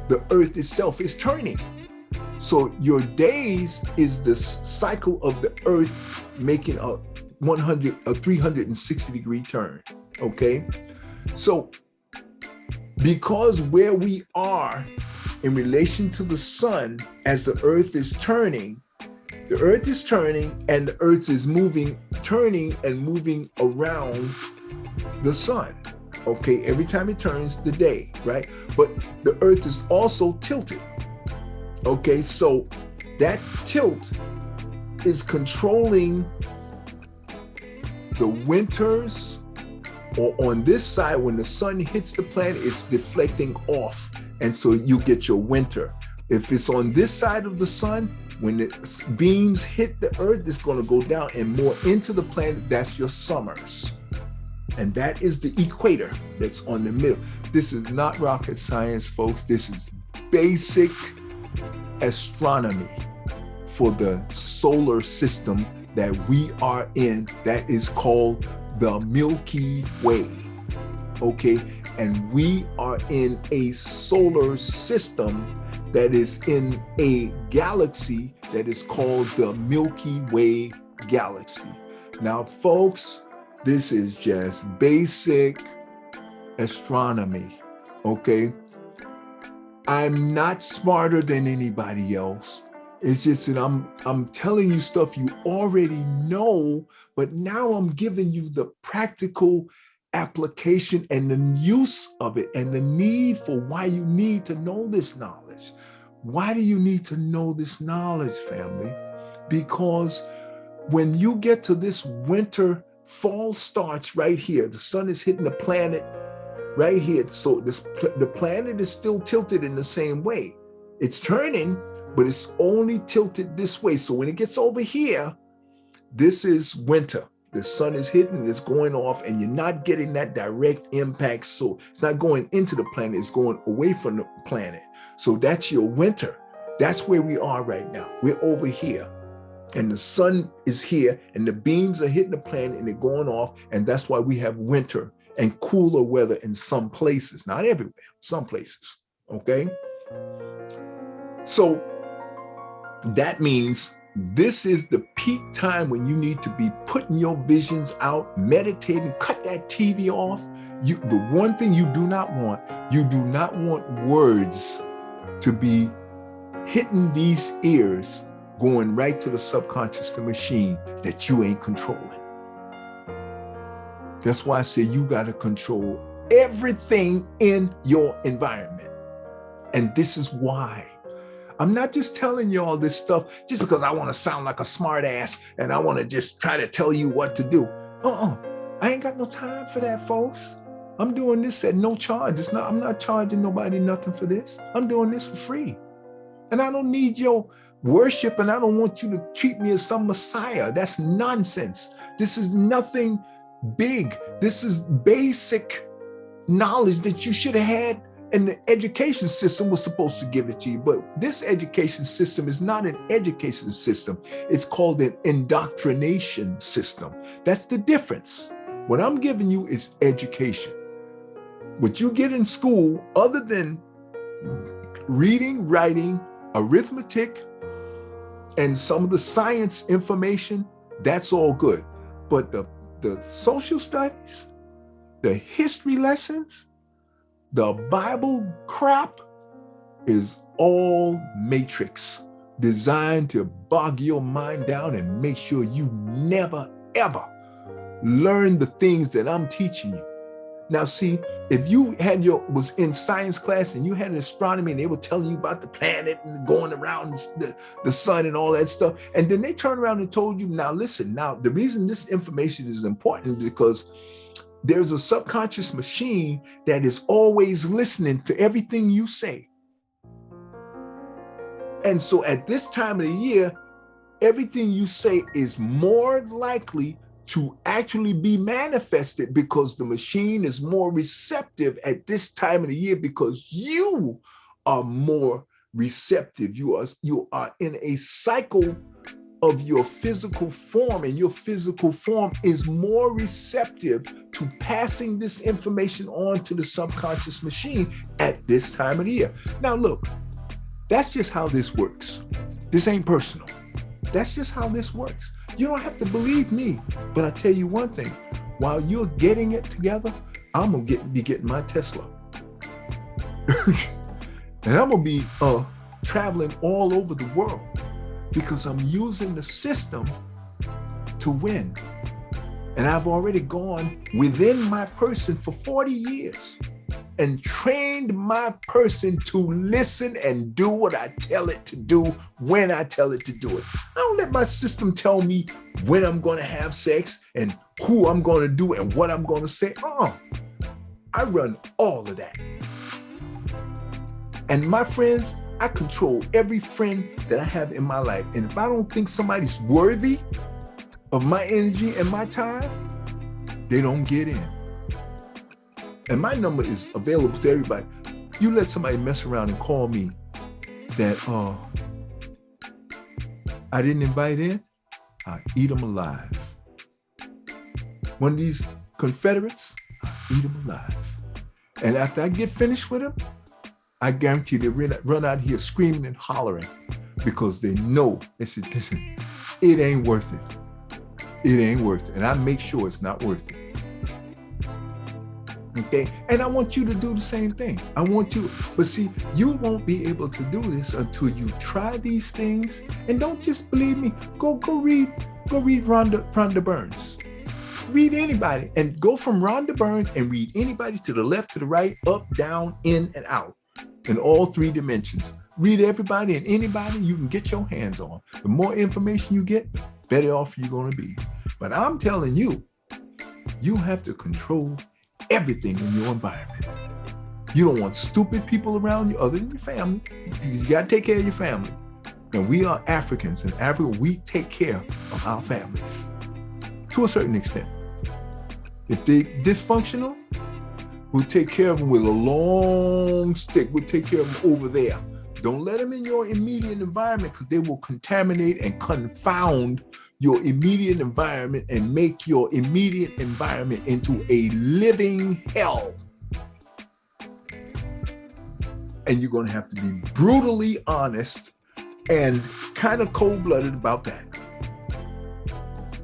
the earth itself is turning. So your days is the cycle of the earth making a 360 degree turn, okay? So because where we are in relation to the sun, as the earth is turning and the earth is turning and moving around the sun, okay? Every time it turns, the day, right? But the earth is also tilted, okay? So that tilt is controlling the winters, or on this side, when the sun hits the planet, it's deflecting off. And so you get your winter. If it's on this side of the sun, when the beams hit the earth, it's going to go down and more into the planet. That's your summers. And that is the equator that's on the middle. This is not rocket science, folks. This is basic astronomy for the solar system that we are in, that is called the Milky Way, okay? And we are in a solar system that is in a galaxy that is called the Milky Way galaxy. Now, folks, this is just basic astronomy, okay? I'm not smarter than anybody else. It's just that I'm telling you stuff you already know, but now I'm giving you the practical application and the use of it and the need for why you need to know this knowledge. Why do you need to know this knowledge, family? Because when you get to this winter, fall starts right here. The sun is hitting the planet right here. So the planet is still tilted in the same way. It's turning, but it's only tilted this way. So when it gets over here, this is winter. The sun is hitting, it's going off, and you're not getting that direct impact. So it's not going into the planet, it's going away from the planet. So that's your winter. That's where we are right now. We're over here. And the sun is here, and the beams are hitting the planet, and they're going off. And that's why we have winter and cooler weather in some places. Not everywhere, some places, okay? So that means this is the peak time when you need to be putting your visions out, meditating, cut that TV off. The one thing you do not want words to be hitting these ears, going right to the subconscious, the machine that you ain't controlling. That's why I say you got to control everything in your environment. And this is why I'm not just telling you all this stuff just because I want to sound like a smart ass and I want to just try to tell you what to do. I ain't got no time for that, folks. I'm doing this at no charge. I'm not charging nobody nothing for this. I'm doing this for free. And I don't need your worship, and I don't want you to treat me as some messiah. That's nonsense. This is nothing big. This is basic knowledge that you should have had, and the education system was supposed to give it to you. But this education system is not an education system. It's called an indoctrination system. That's the difference. What I'm giving you is education. What you get in school, other than reading, writing, arithmetic, and some of the science information, that's all good. But the social studies, the history lessons, the Bible crap is all matrix, designed to bog your mind down and make sure you never, ever learn the things that I'm teaching you. Now, see, if you was in science class and you had an astronomy and they were telling you about the planet and going around the sun and all that stuff, and then they turned around and told you, now listen, now the reason this information is important is because there's a subconscious machine that is always listening to everything you say. And so at this time of the year, everything you say is more likely to actually be manifested because the machine is more receptive at this time of the year because you are more receptive. You are in a cycle of your physical form, and your physical form is more receptive to passing this information on to the subconscious machine at this time of the year. Now, look, that's just how this works. This ain't personal. That's just how this works. You don't have to believe me, but I tell you one thing, while you're getting it together, I'm gonna be getting my Tesla. And I'm gonna be traveling all over the world because I'm using the system to win. And I've already gone within my person for 40 years and trained my person to listen and do what I tell it to do when I tell it to do it. I don't let my system tell me when I'm going to have sex and who I'm going to do and what I'm going to say. I run all of that. And my friends, I control every friend that I have in my life. And if I don't think somebody's worthy of my energy and my time, they don't get in. And my number is available to everybody. You let somebody mess around and call me that I didn't invite in, I'll eat them alive. One of these Confederates, I'll eat them alive. And after I get finished with them, I guarantee they run out here screaming and hollering because they know, they said, listen, it ain't worth it. It ain't worth it. And I make sure it's not worth it. Okay, and I want you to do the same thing. I want you, but see, you won't be able to do this until you try these things. And don't just believe me. Go read Rhonda Burns. Read anybody, and go from Rhonda Burns and read anybody to the left, to the right, up, down, in, and out, in all three dimensions. Read everybody and anybody you can get your hands on. The more information you get, the better off you're going to be. But I'm telling you, you have to control everything in your environment. You don't want stupid people around you other than your family. You got to take care of your family. And we are Africans. In Africa, we take care of our families to a certain extent. If they're dysfunctional, we'll take care of them with a long stick. We'll take care of them over there. Don't let them in your immediate environment because they will contaminate and confound your immediate environment and make your immediate environment into a living hell. And you're going to have to be brutally honest and kind of cold-blooded about that.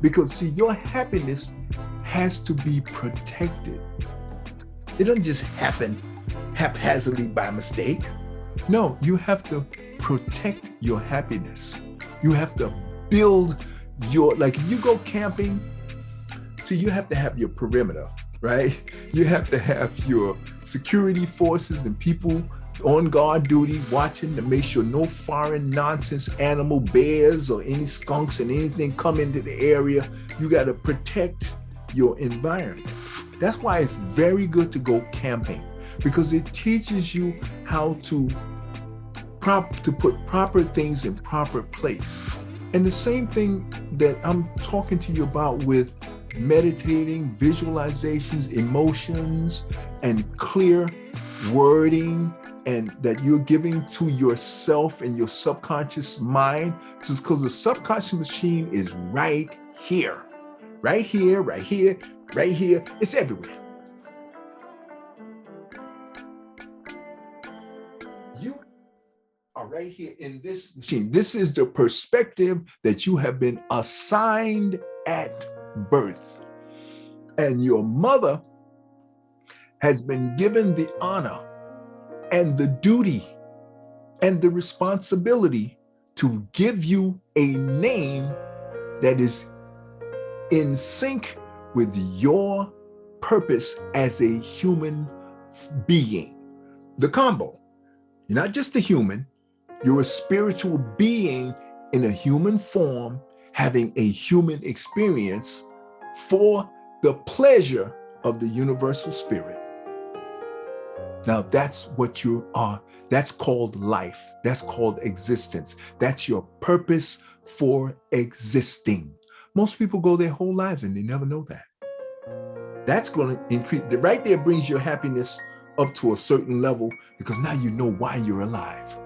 Because see, your happiness has to be protected. It doesn't just happen haphazardly by mistake. No, you have to protect your happiness. You have to build your, like if you go camping, so you have to have your perimeter, right? You have to have your security forces and people on guard duty watching to make sure no foreign nonsense animal, bears or any skunks and anything come into the area. You got to protect your environment. That's why it's very good to go camping, because it teaches you how to put proper things in proper place. And the same thing that I'm talking to you about with meditating, visualizations, emotions, and clear wording, and that you're giving to yourself and your subconscious mind, just because the subconscious machine is right here, right here, right here, right here. It's everywhere. You are right here in this machine. This is the perspective that you have been assigned at birth. And your mother has been given the honor and the duty and the responsibility to give you a name that is in sync with your purpose as a human being. The combo. You're not just a human, you're a spiritual being in a human form, having a human experience for the pleasure of the universal spirit. Now that's what you are. That's called life. That's called existence. That's your purpose for existing. Most people go their whole lives and they never know that. That's going to increase. Right there brings your happiness up to a certain level, because now you know why you're alive.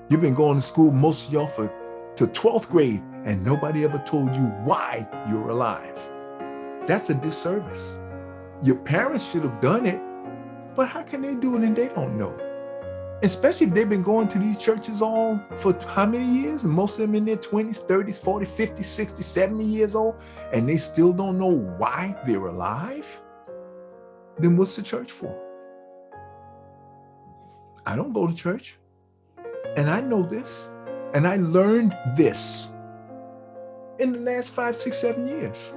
You've been going to school, most of y'all, to 12th grade, and nobody ever told you why you're alive. That's a disservice. Your parents should have done it, but how can they do it and they don't know? Especially if they've been going to these churches all for how many years? And most of them in their 20s, 30s, 40s, 50s, 60s, 70 years old, and they still don't know why they're alive? Then what's the church for? I don't go to church. And I know this. And I learned this in the last 5, 6, 7 years.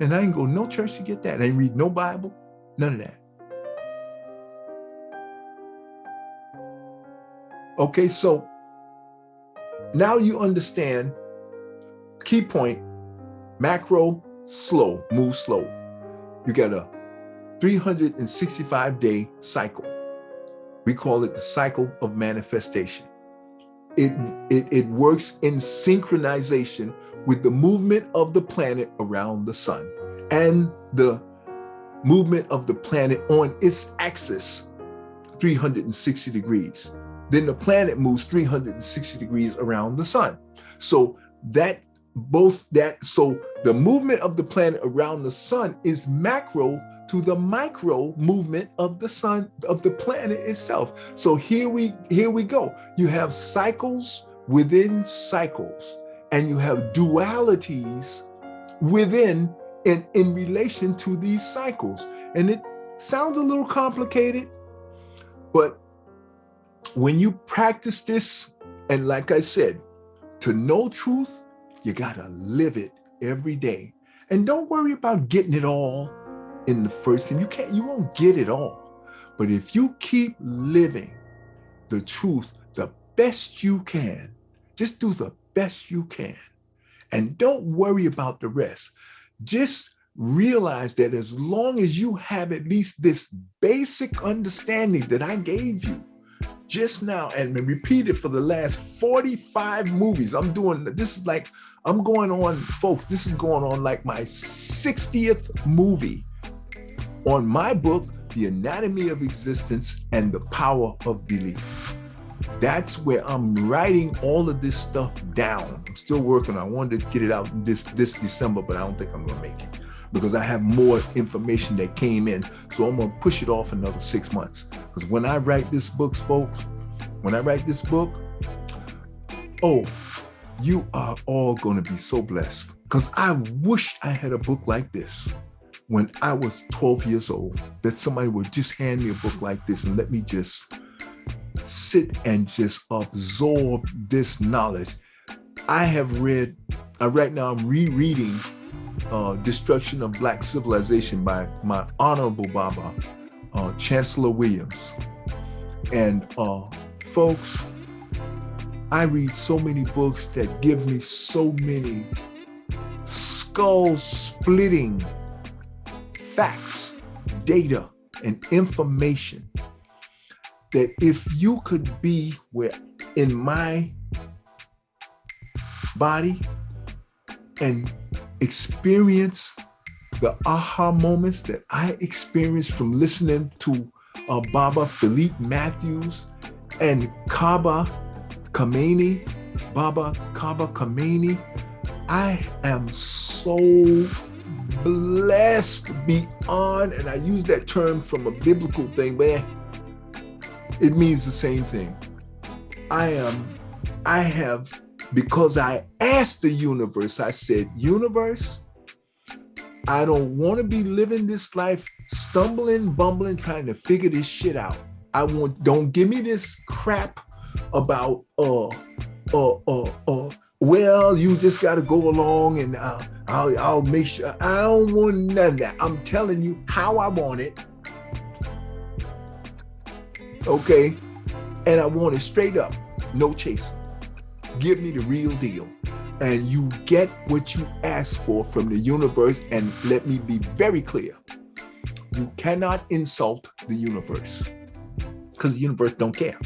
And I didn't go to no church to get that. I didn't read no Bible, none of that. Okay, so now you understand, key point, macro, slow, move slow. You got a 365-day cycle. We call it the cycle of manifestation. It works in synchronization with the movement of the planet around the sun and the movement of the planet on its axis, 360 degrees. Then the planet moves 360 degrees around the sun. So the movement of the planet around the sun is macro to the micro movement of the sun, of the planet itself. So here we go. You have cycles within cycles, and you have dualities within in relation to these cycles. And it sounds a little complicated, but when you practice this, and like I said, to know truth, you gotta live it every day. And don't worry about getting it all in the first thing. You won't get it all. But if you keep living the truth the best you can, just do the best you can. And don't worry about the rest. Just realize that as long as you have at least this basic understanding that I gave you just now, and repeat it for the last 45 movies. I'm going on, folks, this is going on like my 60th movie on my book, The Anatomy of Existence and the Power of Belief. That's where I'm writing all of this stuff down. I'm still working. I wanted to get it out this December, but I don't think I'm going to make it because I have more information that came in. So I'm going to push it off another 6 months. Because when I write this book, folks, You are all going to be so blessed, because I wish I had a book like this when I was 12 years old, that somebody would just hand me a book like this and let me just sit and just absorb this knowledge. I have read, right now I'm rereading Destruction of Black Civilization by my Honorable Baba, Chancellor Williams. And folks, I read so many books that give me so many skull-splitting facts, data, and information that if you could be where in my body and experience the aha moments that I experienced from listening to Baba Philippe Matthews and Baba Khamenei, I am so blessed beyond, and I use that term from a biblical thing, but it means the same thing. I have, because I asked the universe, I said, universe, I don't want to be living this life stumbling, bumbling, trying to figure this shit out. Don't give me this crap about, well, you just got to go along and I'll make sure. I don't want none of that. I'm telling you how I want it. Okay? And I want it straight up, no chaser. Give me the real deal. And you get what you ask for from the universe. And let me be very clear. You cannot insult the universe, because the universe don't care.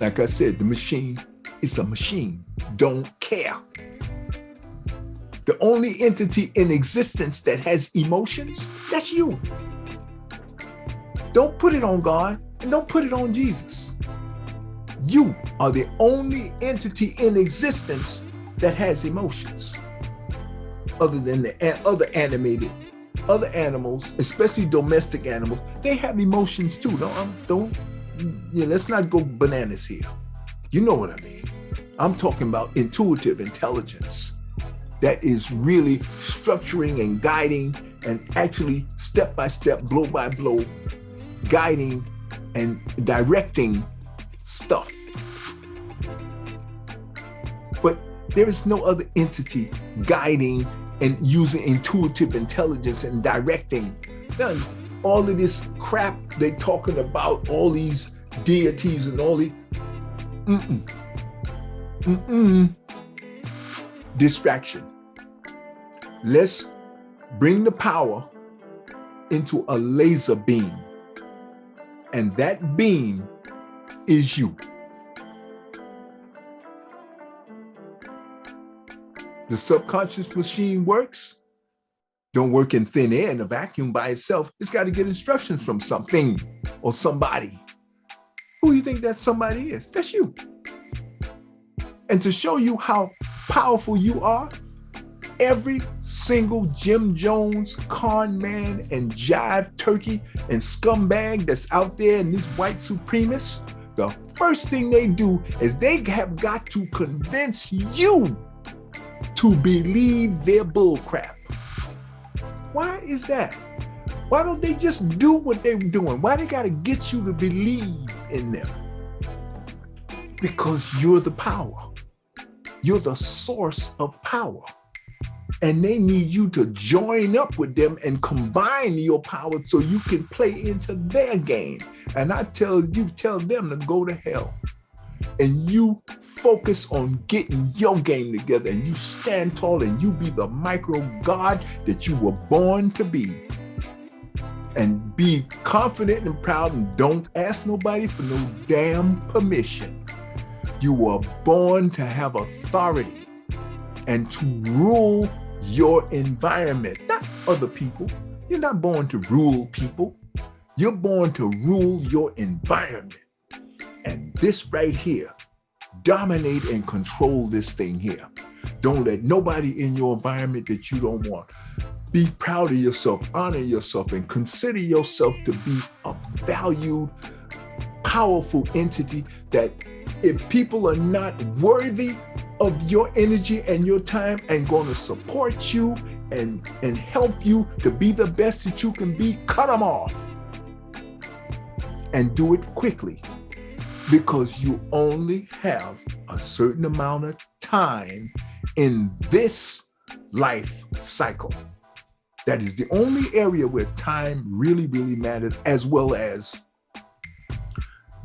Like I said, the machine is a machine, don't care. The only entity in existence that has emotions, that's you. Don't put it on God and don't put it on Jesus. You are the only entity in existence that has emotions. Other than the other animals, especially domestic animals, they have emotions too. Let's not go bananas here. You know what I mean. I'm talking about intuitive intelligence that is really structuring and guiding and actually step by step, blow by blow, guiding and directing stuff. But there is no other entity guiding and using intuitive intelligence and directing. None. All of this crap they talking about, all these deities and all these, distraction. Let's bring the power into a laser beam, and that beam is you. The subconscious machine don't work in thin air in a vacuum by itself. It's got to get instructions from something or somebody. Who do you think that somebody is? That's you. And to show you how powerful you are, every single Jim Jones, con man, and jive turkey and scumbag that's out there and these white supremacists, the first thing they do is they have got to convince you to believe their bullcrap. Why is that? Why don't they just do what they're doing? Why they gotta get you to believe in them? Because you're the power. You're the source of power. And they need you to join up with them and combine your power so you can play into their game. And I tell them to go to hell. And you focus on getting your game together, and you stand tall and you be the micro God that you were born to be. And be confident and proud, and don't ask nobody for no damn permission. You were born to have authority and to rule your environment, not other people. You're not born to rule people. You're born to rule your environment. And this right here, dominate and control this thing here. Don't let nobody in your environment that you don't want. Be proud of yourself, honor yourself, and consider yourself to be a valued, powerful entity that if people are not worthy of your energy and your time and going to support you and help you to be the best that you can be, cut them off and do it quickly, because you only have a certain amount of time in this life cycle. That is the only area where time really, really matters, as well as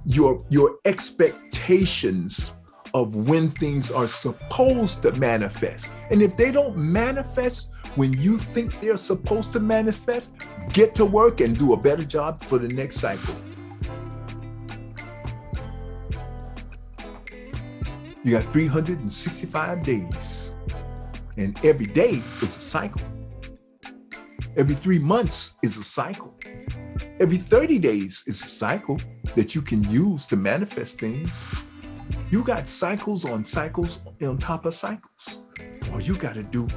your expectations of when things are supposed to manifest. And if they don't manifest when you think they're supposed to manifest, get to work and do a better job for the next cycle. You got 365 days, and every day is a cycle. Every 3 months is a cycle. Every 30 days is a cycle that you can use to manifest things. You got cycles on top of cycles. All you got to do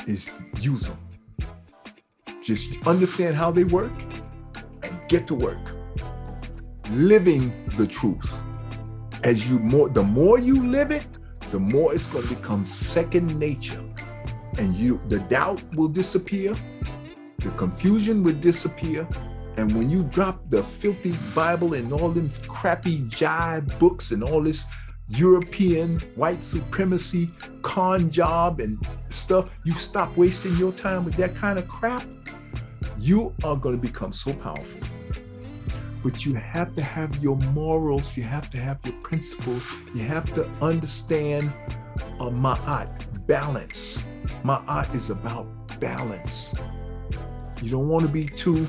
is use them. Just understand how they work and get to work. Living the truth. The more you live it, the more it's going to become second nature. And the doubt will disappear. The confusion will disappear. And when you drop the filthy Bible and all them crappy jive books and all this European white supremacy con job and stuff, you stop wasting your time with that kind of crap, you are going to become so powerful. But you have to have your morals, you have to have your principles, you have to understand ma'at, balance. Ma'at is about balance. You don't want to be too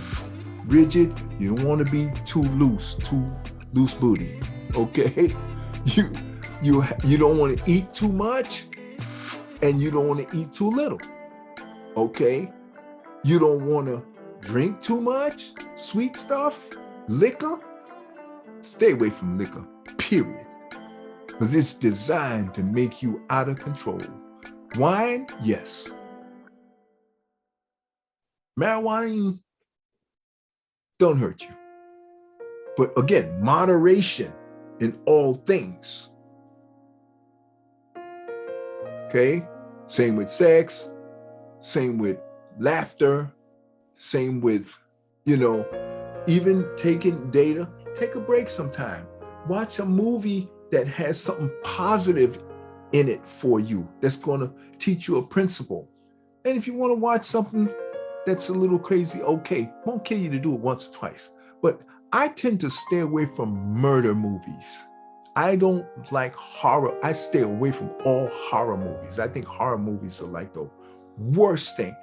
rigid, you don't want to be too loose booty, okay? You don't want to eat too much and you don't want to eat too little, okay? You don't want to drink too much, sweet stuff, liquor. Stay away from liquor, period. Because it's designed to make you out of control. Wine, yes. Marijuana don't hurt you. But again, moderation in all things. Okay? Same with sex, same with laughter, same with, even taking data. Take a break sometime. Watch a movie that has something positive in it for you, that's going to teach you a principle. And if you want to watch something that's a little crazy, okay, won't kill you to do it once or twice. But I tend to stay away from murder movies. I don't like horror. I stay away from all horror movies. I think horror movies are like the worst thing.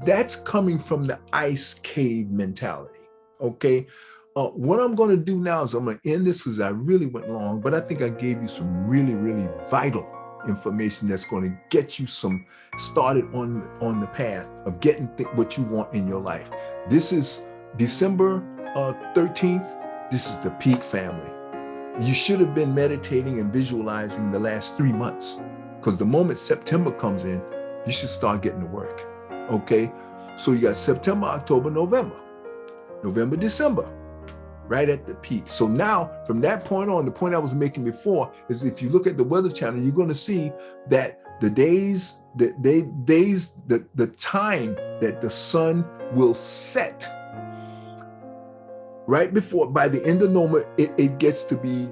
That's coming from the ice cave mentality, okay? What I'm going to do now is I'm going to end this because I really went long, but I think I gave you some really, really vital information that's going to get you started on the path of getting what you want in your life. This is December 13th. This is the Peak family. You should have been meditating and visualizing the last 3 months, because the moment September comes in, you should start getting to work. Okay, so you got September, October, November, December, right at the peak. So now from that point on, the point I was making before is if you look at the Weather Channel, you're going to see that the time that the sun will set right before, by the end of November, it gets to be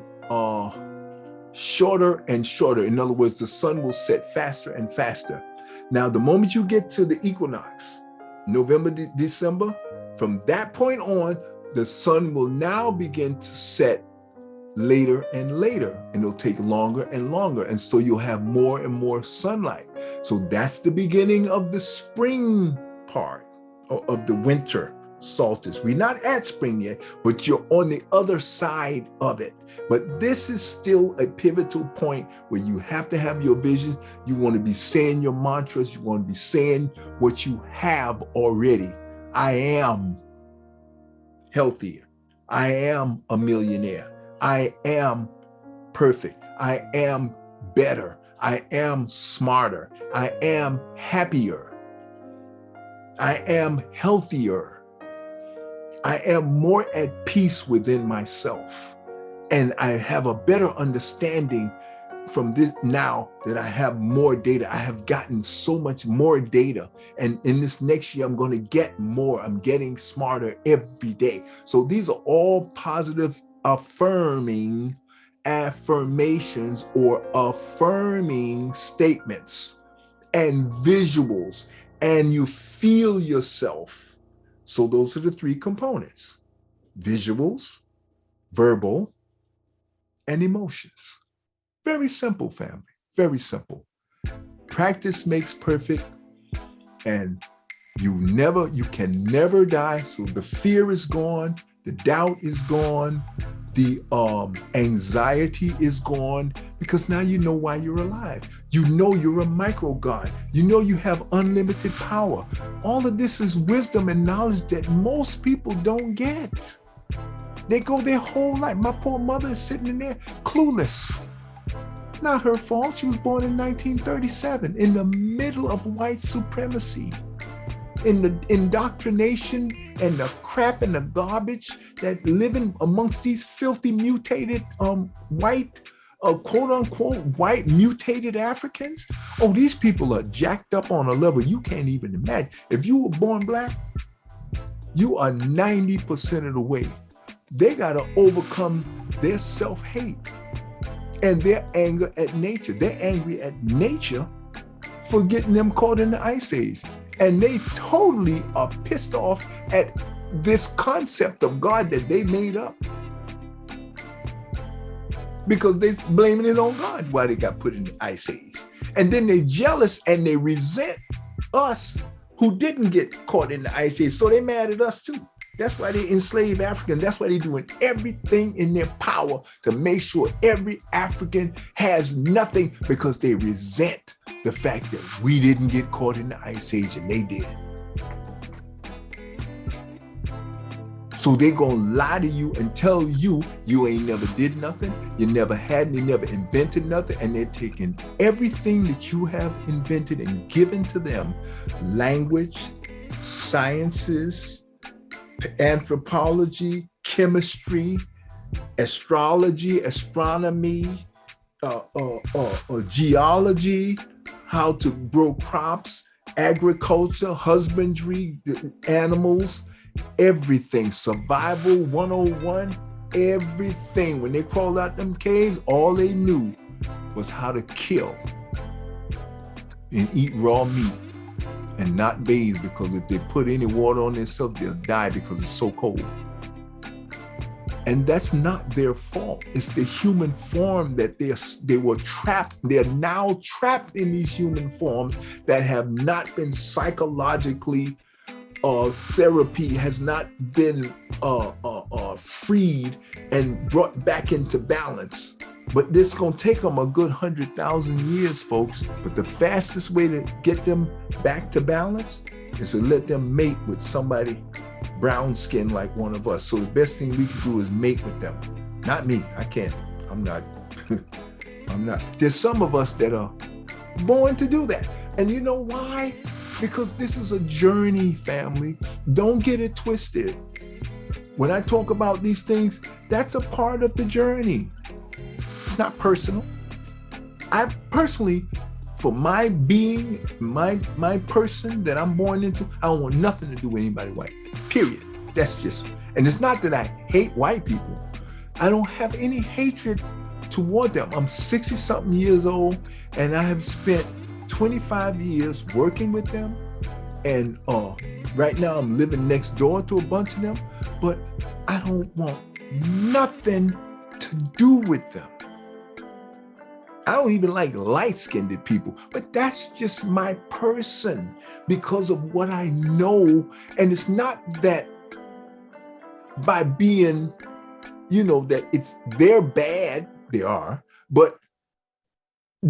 shorter and shorter. In other words, the sun will set faster and faster. Now, the moment you get to the equinox, November, December, from that point on, the sun will now begin to set later and later, and it'll take longer and longer. And so you'll have more and more sunlight. So that's the beginning of the spring part of the winter solstice. We're not at spring yet, but you're on the other side of it. But this is still a pivotal point where you have to have your vision. You want to be saying your mantras. You want to be saying what you have already. I am healthier. I am a millionaire. I am perfect. I am better. I am smarter. I am happier. I am healthier. I am more at peace within myself. And I have a better understanding from this now that I have more data. I have gotten so much more data. And in this next year, I'm going to get more. I'm getting smarter every day. So these are all positive affirmations or affirming statements and visuals, and you feel yourself. So those are the three components: visuals, verbal, and emotions. Very simple, family. Very simple. Practice makes perfect, and you can never die. So the fear is gone, the doubt is gone, the anxiety is gone, because now you know why you're alive. You know you're a micro God. You know you have unlimited power. All of this is wisdom and knowledge that most people don't get. They go their whole life. My poor mother is sitting in there clueless. Not her fault. She was born in 1937 in the middle of white supremacy, in the indoctrination and the crap and the garbage that living amongst these filthy mutated white, quote unquote, white mutated Africans. Oh, these people are jacked up on a level you can't even imagine. If you were born black, you are 90% of the way. They got to overcome their self-hate and their anger at nature. They're angry at nature for getting them caught in the ice age. And they totally are pissed off at this concept of God that they made up, because they're blaming it on God why they got put in the ice age. And then they're jealous and they resent us who didn't get caught in the ice age. So they're mad at us too. That's why they enslave Africans. That's why they're doing everything in their power to make sure every African has nothing, because they resent the fact that we didn't get caught in the ice age and they did. So they're going to lie to you and tell you you ain't never did nothing, you never had, you never invented nothing, and they're taking everything that you have invented and given to them: language, sciences, anthropology, chemistry, astrology, astronomy, geology, how to grow crops, agriculture, husbandry, animals, everything, survival 101, everything. When they crawled out them caves, all they knew was how to kill and eat raw meat and not bathe, because if they put any water on themselves, they'll die because it's so cold. And that's not their fault. It's the human form that they were trapped. They're now trapped in these human forms that have not been psychologically, therapy has not been freed and brought back into balance. But this is going to take them a good 100,000 years, folks. But the fastest way to get them back to balance is to let them mate with somebody brown skin like one of us. So the best thing we can do is mate with them. Not me. I can't. I'm not. I'm not. There's some of us that are born to do that. And you know why? Because this is a journey, family. Don't get it twisted. When I talk about these things, that's a part of the journey. It's not personal. I personally, for my being, my person that I'm born into, I don't want nothing to do with anybody white. Period. That's just, and it's not that I hate white people. I don't have any hatred toward them. I'm 60-something years old, and I have spent 25 years working with them. And right now I'm living next door to a bunch of them, but I don't want nothing to do with them. I don't even like light-skinned people, but that's just my person because of what I know. And it's not that by being, that it's they're bad, they are, but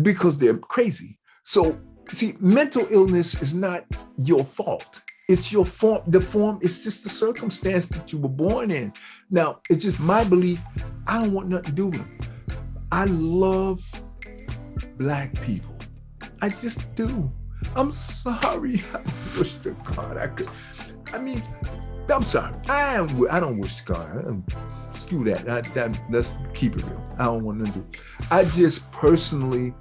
because they're crazy. So see, mental illness is not your fault. It's your form, it's just the circumstance that you were born in. Now, it's just my belief, I don't want nothing to do with them. I love Black people. I just do. I'm sorry. I wish to God I could. I'm sorry. I don't wish to God. screw that. Let's keep it real. I don't want to do. I just personally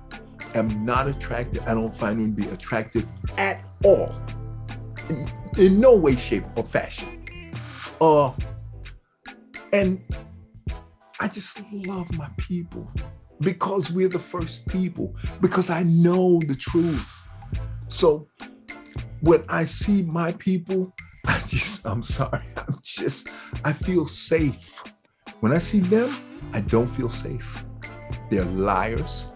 am not attracted. I don't find him to be attractive at all, in no way, shape, or fashion. And I just love my people because we're the first people, because I know the truth. So when I see my people, I'm sorry, I feel safe. When I see them, I don't feel safe. They're liars.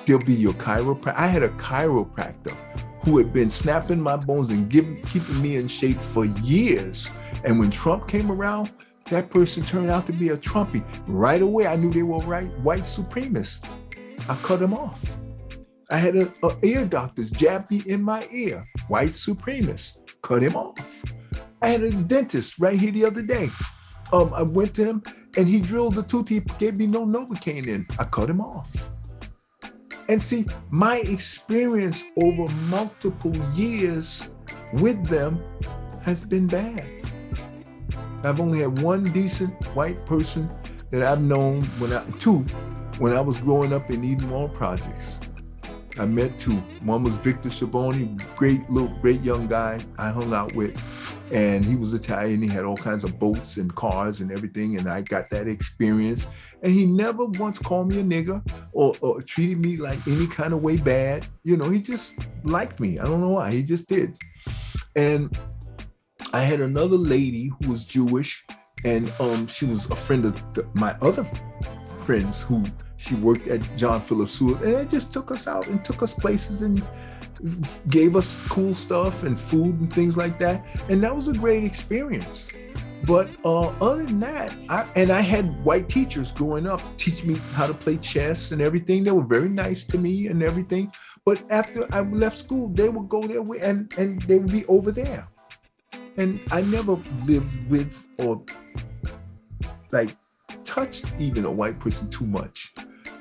They'll be your chiropractor. I had a chiropractor who had been snapping my bones and keeping me in shape for years. And when Trump came around, that person turned out to be a Trumpy. Right away, I knew they were white supremacists. I cut them off. I had an ear doctor jab me in my ear, white supremacist, cut him off. I had a dentist right here the other day. I went to him and he drilled the tooth. He gave me no Novocaine in. I cut him off. And see, my experience over multiple years with them has been bad. I've only had one decent white person that I've known when I was growing up in Eden Mall projects. I met two. One was Victor Schiavone, great young guy I hung out with. And he was Italian. He had all kinds of boats and cars and everything. And I got that experience. And he never once called me a nigger or treated me like any kind of way bad. You know, he just liked me. I don't know why. He just did. And I had another lady who was Jewish, and she was a friend of my other friends who she worked at John Philip Sewell, and it just took us out and took us places and gave us cool stuff and food and things like that. And that was a great experience. But other than that, I had white teachers growing up teach me how to play chess and everything. They were very nice to me and everything. But after I left school, they would go their way and they would be over there. And I never lived with or like touched even a white person too much,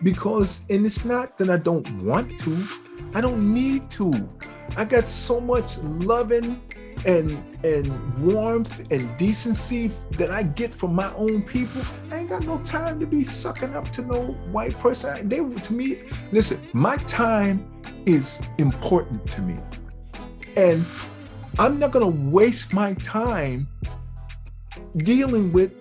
because, and it's not that I don't want to, I don't need to. I got so much loving and warmth and decency that I get from my own people. I ain't got no time to be sucking up to no white person. To me, listen, my time is important to me. And I'm not gonna waste my time dealing with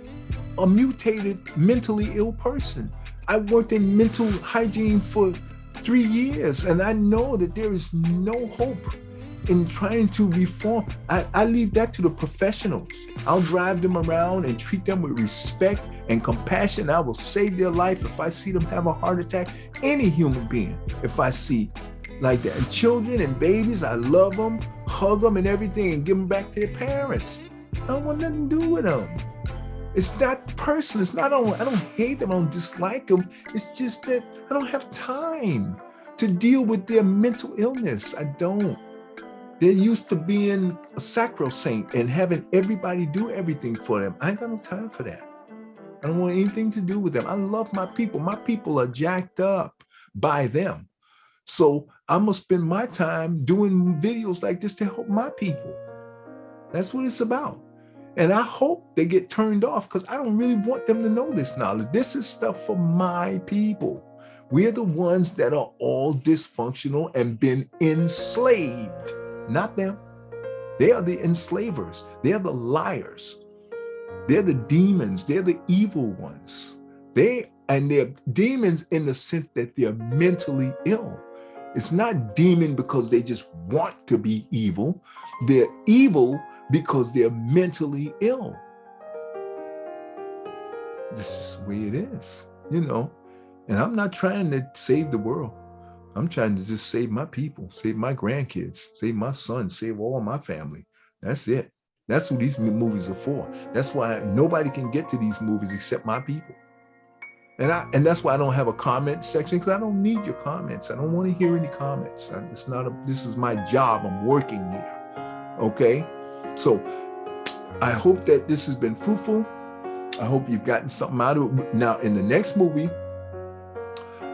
a mutated, mentally ill person. I worked in mental hygiene for 3 years, and I know that there is no hope in trying to reform. I leave that to the professionals. I'll drive them around and treat them with respect and compassion. I will save their life if I see them have a heart attack. Any human being, if I see like that. And children and babies, I love them, hug them and everything, and give them back to their parents. I don't want nothing to do with them. It's not personal. It's not, I don't hate them, I don't dislike them. It's just that I don't have time to deal with their mental illness. I don't. They're used to being a sacrosanct and having everybody do everything for them. I ain't got no time for that. I don't want anything to do with them. I love my people. My people are jacked up by them. So I'm gonna spend my time doing videos like this to help my people. That's what it's about. And I hope they get turned off, because I don't really want them to know this knowledge. This is stuff for my people. We're the ones that are all dysfunctional and been enslaved, not them. They are the enslavers. They're the liars. They're the demons. They're the evil ones. They're demons in the sense that they're mentally ill. It's not demon because they just want to be evil. They're evil because they're mentally ill. This is the way it is, you know. And I'm not trying to save the world. I'm trying to just save my people, save my grandkids, save my son, save all my family. That's it. That's what these movies are for. That's why nobody can get to these movies except my people. And that's why I don't have a comment section, because I don't need your comments. I don't want to hear any comments. This is my job. I'm working here. Okay? So I hope that this has been fruitful. I hope you've gotten something out of it. Now, in the next movie,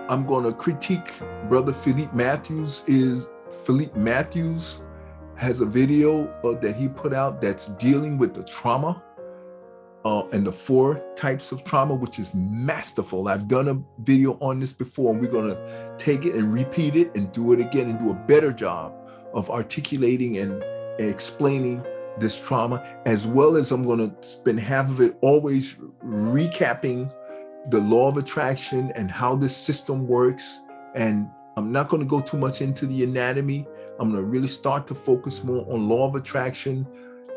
I'm going to critique Brother Philippe Matthews. Philippe Matthews has a video that he put out that's dealing with the trauma and the 4 types of trauma, which is masterful. I've done a video on this before, and we're going to take it and repeat it and do it again and do a better job of articulating and explaining this trauma, as well as I'm going to spend half of it always recapping the law of attraction and how this system works. And I'm not going to go too much into the anatomy. I'm going to really start to focus more on law of attraction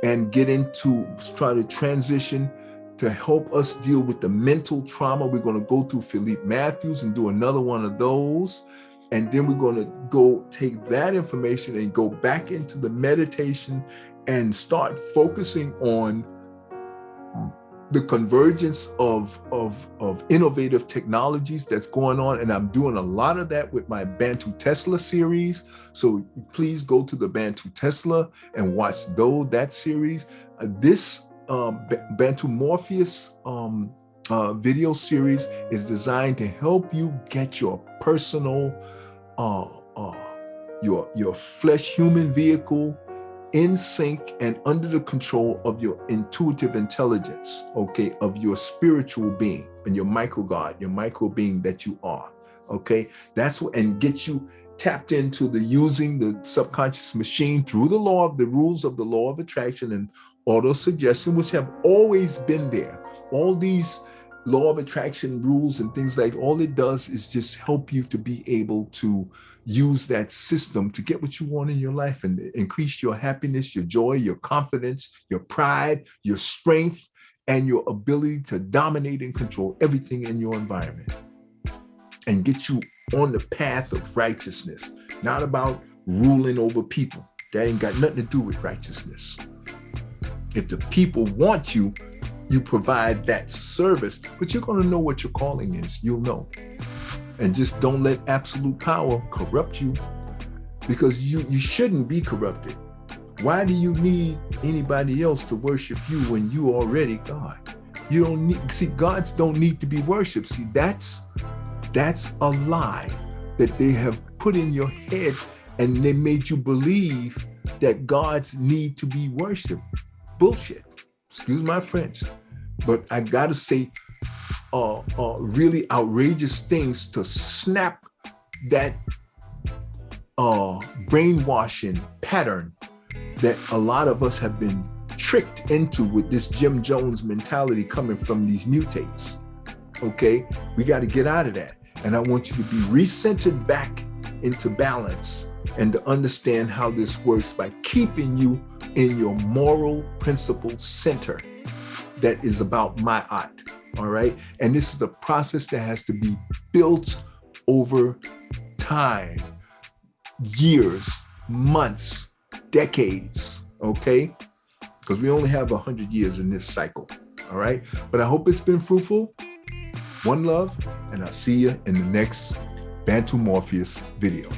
and get into, try to transition to help us deal with the mental trauma. We're going to go through Philippe Matthews and do another one of those. And then we're going to go take that information and go back into the meditation and start focusing on the convergence of innovative technologies that's going on. And I'm doing a lot of that with my Bantu Tesla series. So please go to the Bantu Tesla and watch that series. This Bantu-Morpheus video series is designed to help you get your personal, your flesh human vehicle in sync and under the control of your intuitive intelligence, okay, of your spiritual being and your micro God, your micro being that you are, okay? That's what, and get you tapped into the using the subconscious machine through the rules of the law of attraction and auto suggestion, which have always been there. All these law of attraction rules and things like, all it does is just help you to be able to use that system to get what you want in your life and increase your happiness, your joy, your confidence, your pride, your strength, and your ability to dominate and control everything in your environment and get you on the path of righteousness. Not about ruling over people. That ain't got nothing to do with righteousness. If the people want you, you provide that service, but you're going to know what your calling is. You'll know. And just don't let absolute power corrupt you, because you shouldn't be corrupted. Why do you need anybody else to worship you when you already God? You don't need, see, gods don't need to be worshiped. See, that's a lie that they have put in your head, and they made you believe that gods need to be worshiped. Bullshit. Excuse my French, but I gotta say really outrageous things to snap that brainwashing pattern that a lot of us have been tricked into with this Jim Jones mentality coming from these mutates. Okay, we got to get out of that. And I want you to be recentered back into balance and to understand how this works by keeping you in your moral principle center that is about Ma'at, all right? And this is a process that has to be built over time, years, months, decades, okay? Because we only have 100 years in this cycle, all right? But I hope it's been fruitful. One love, and I'll see you in the next Bantu-Morpheus video.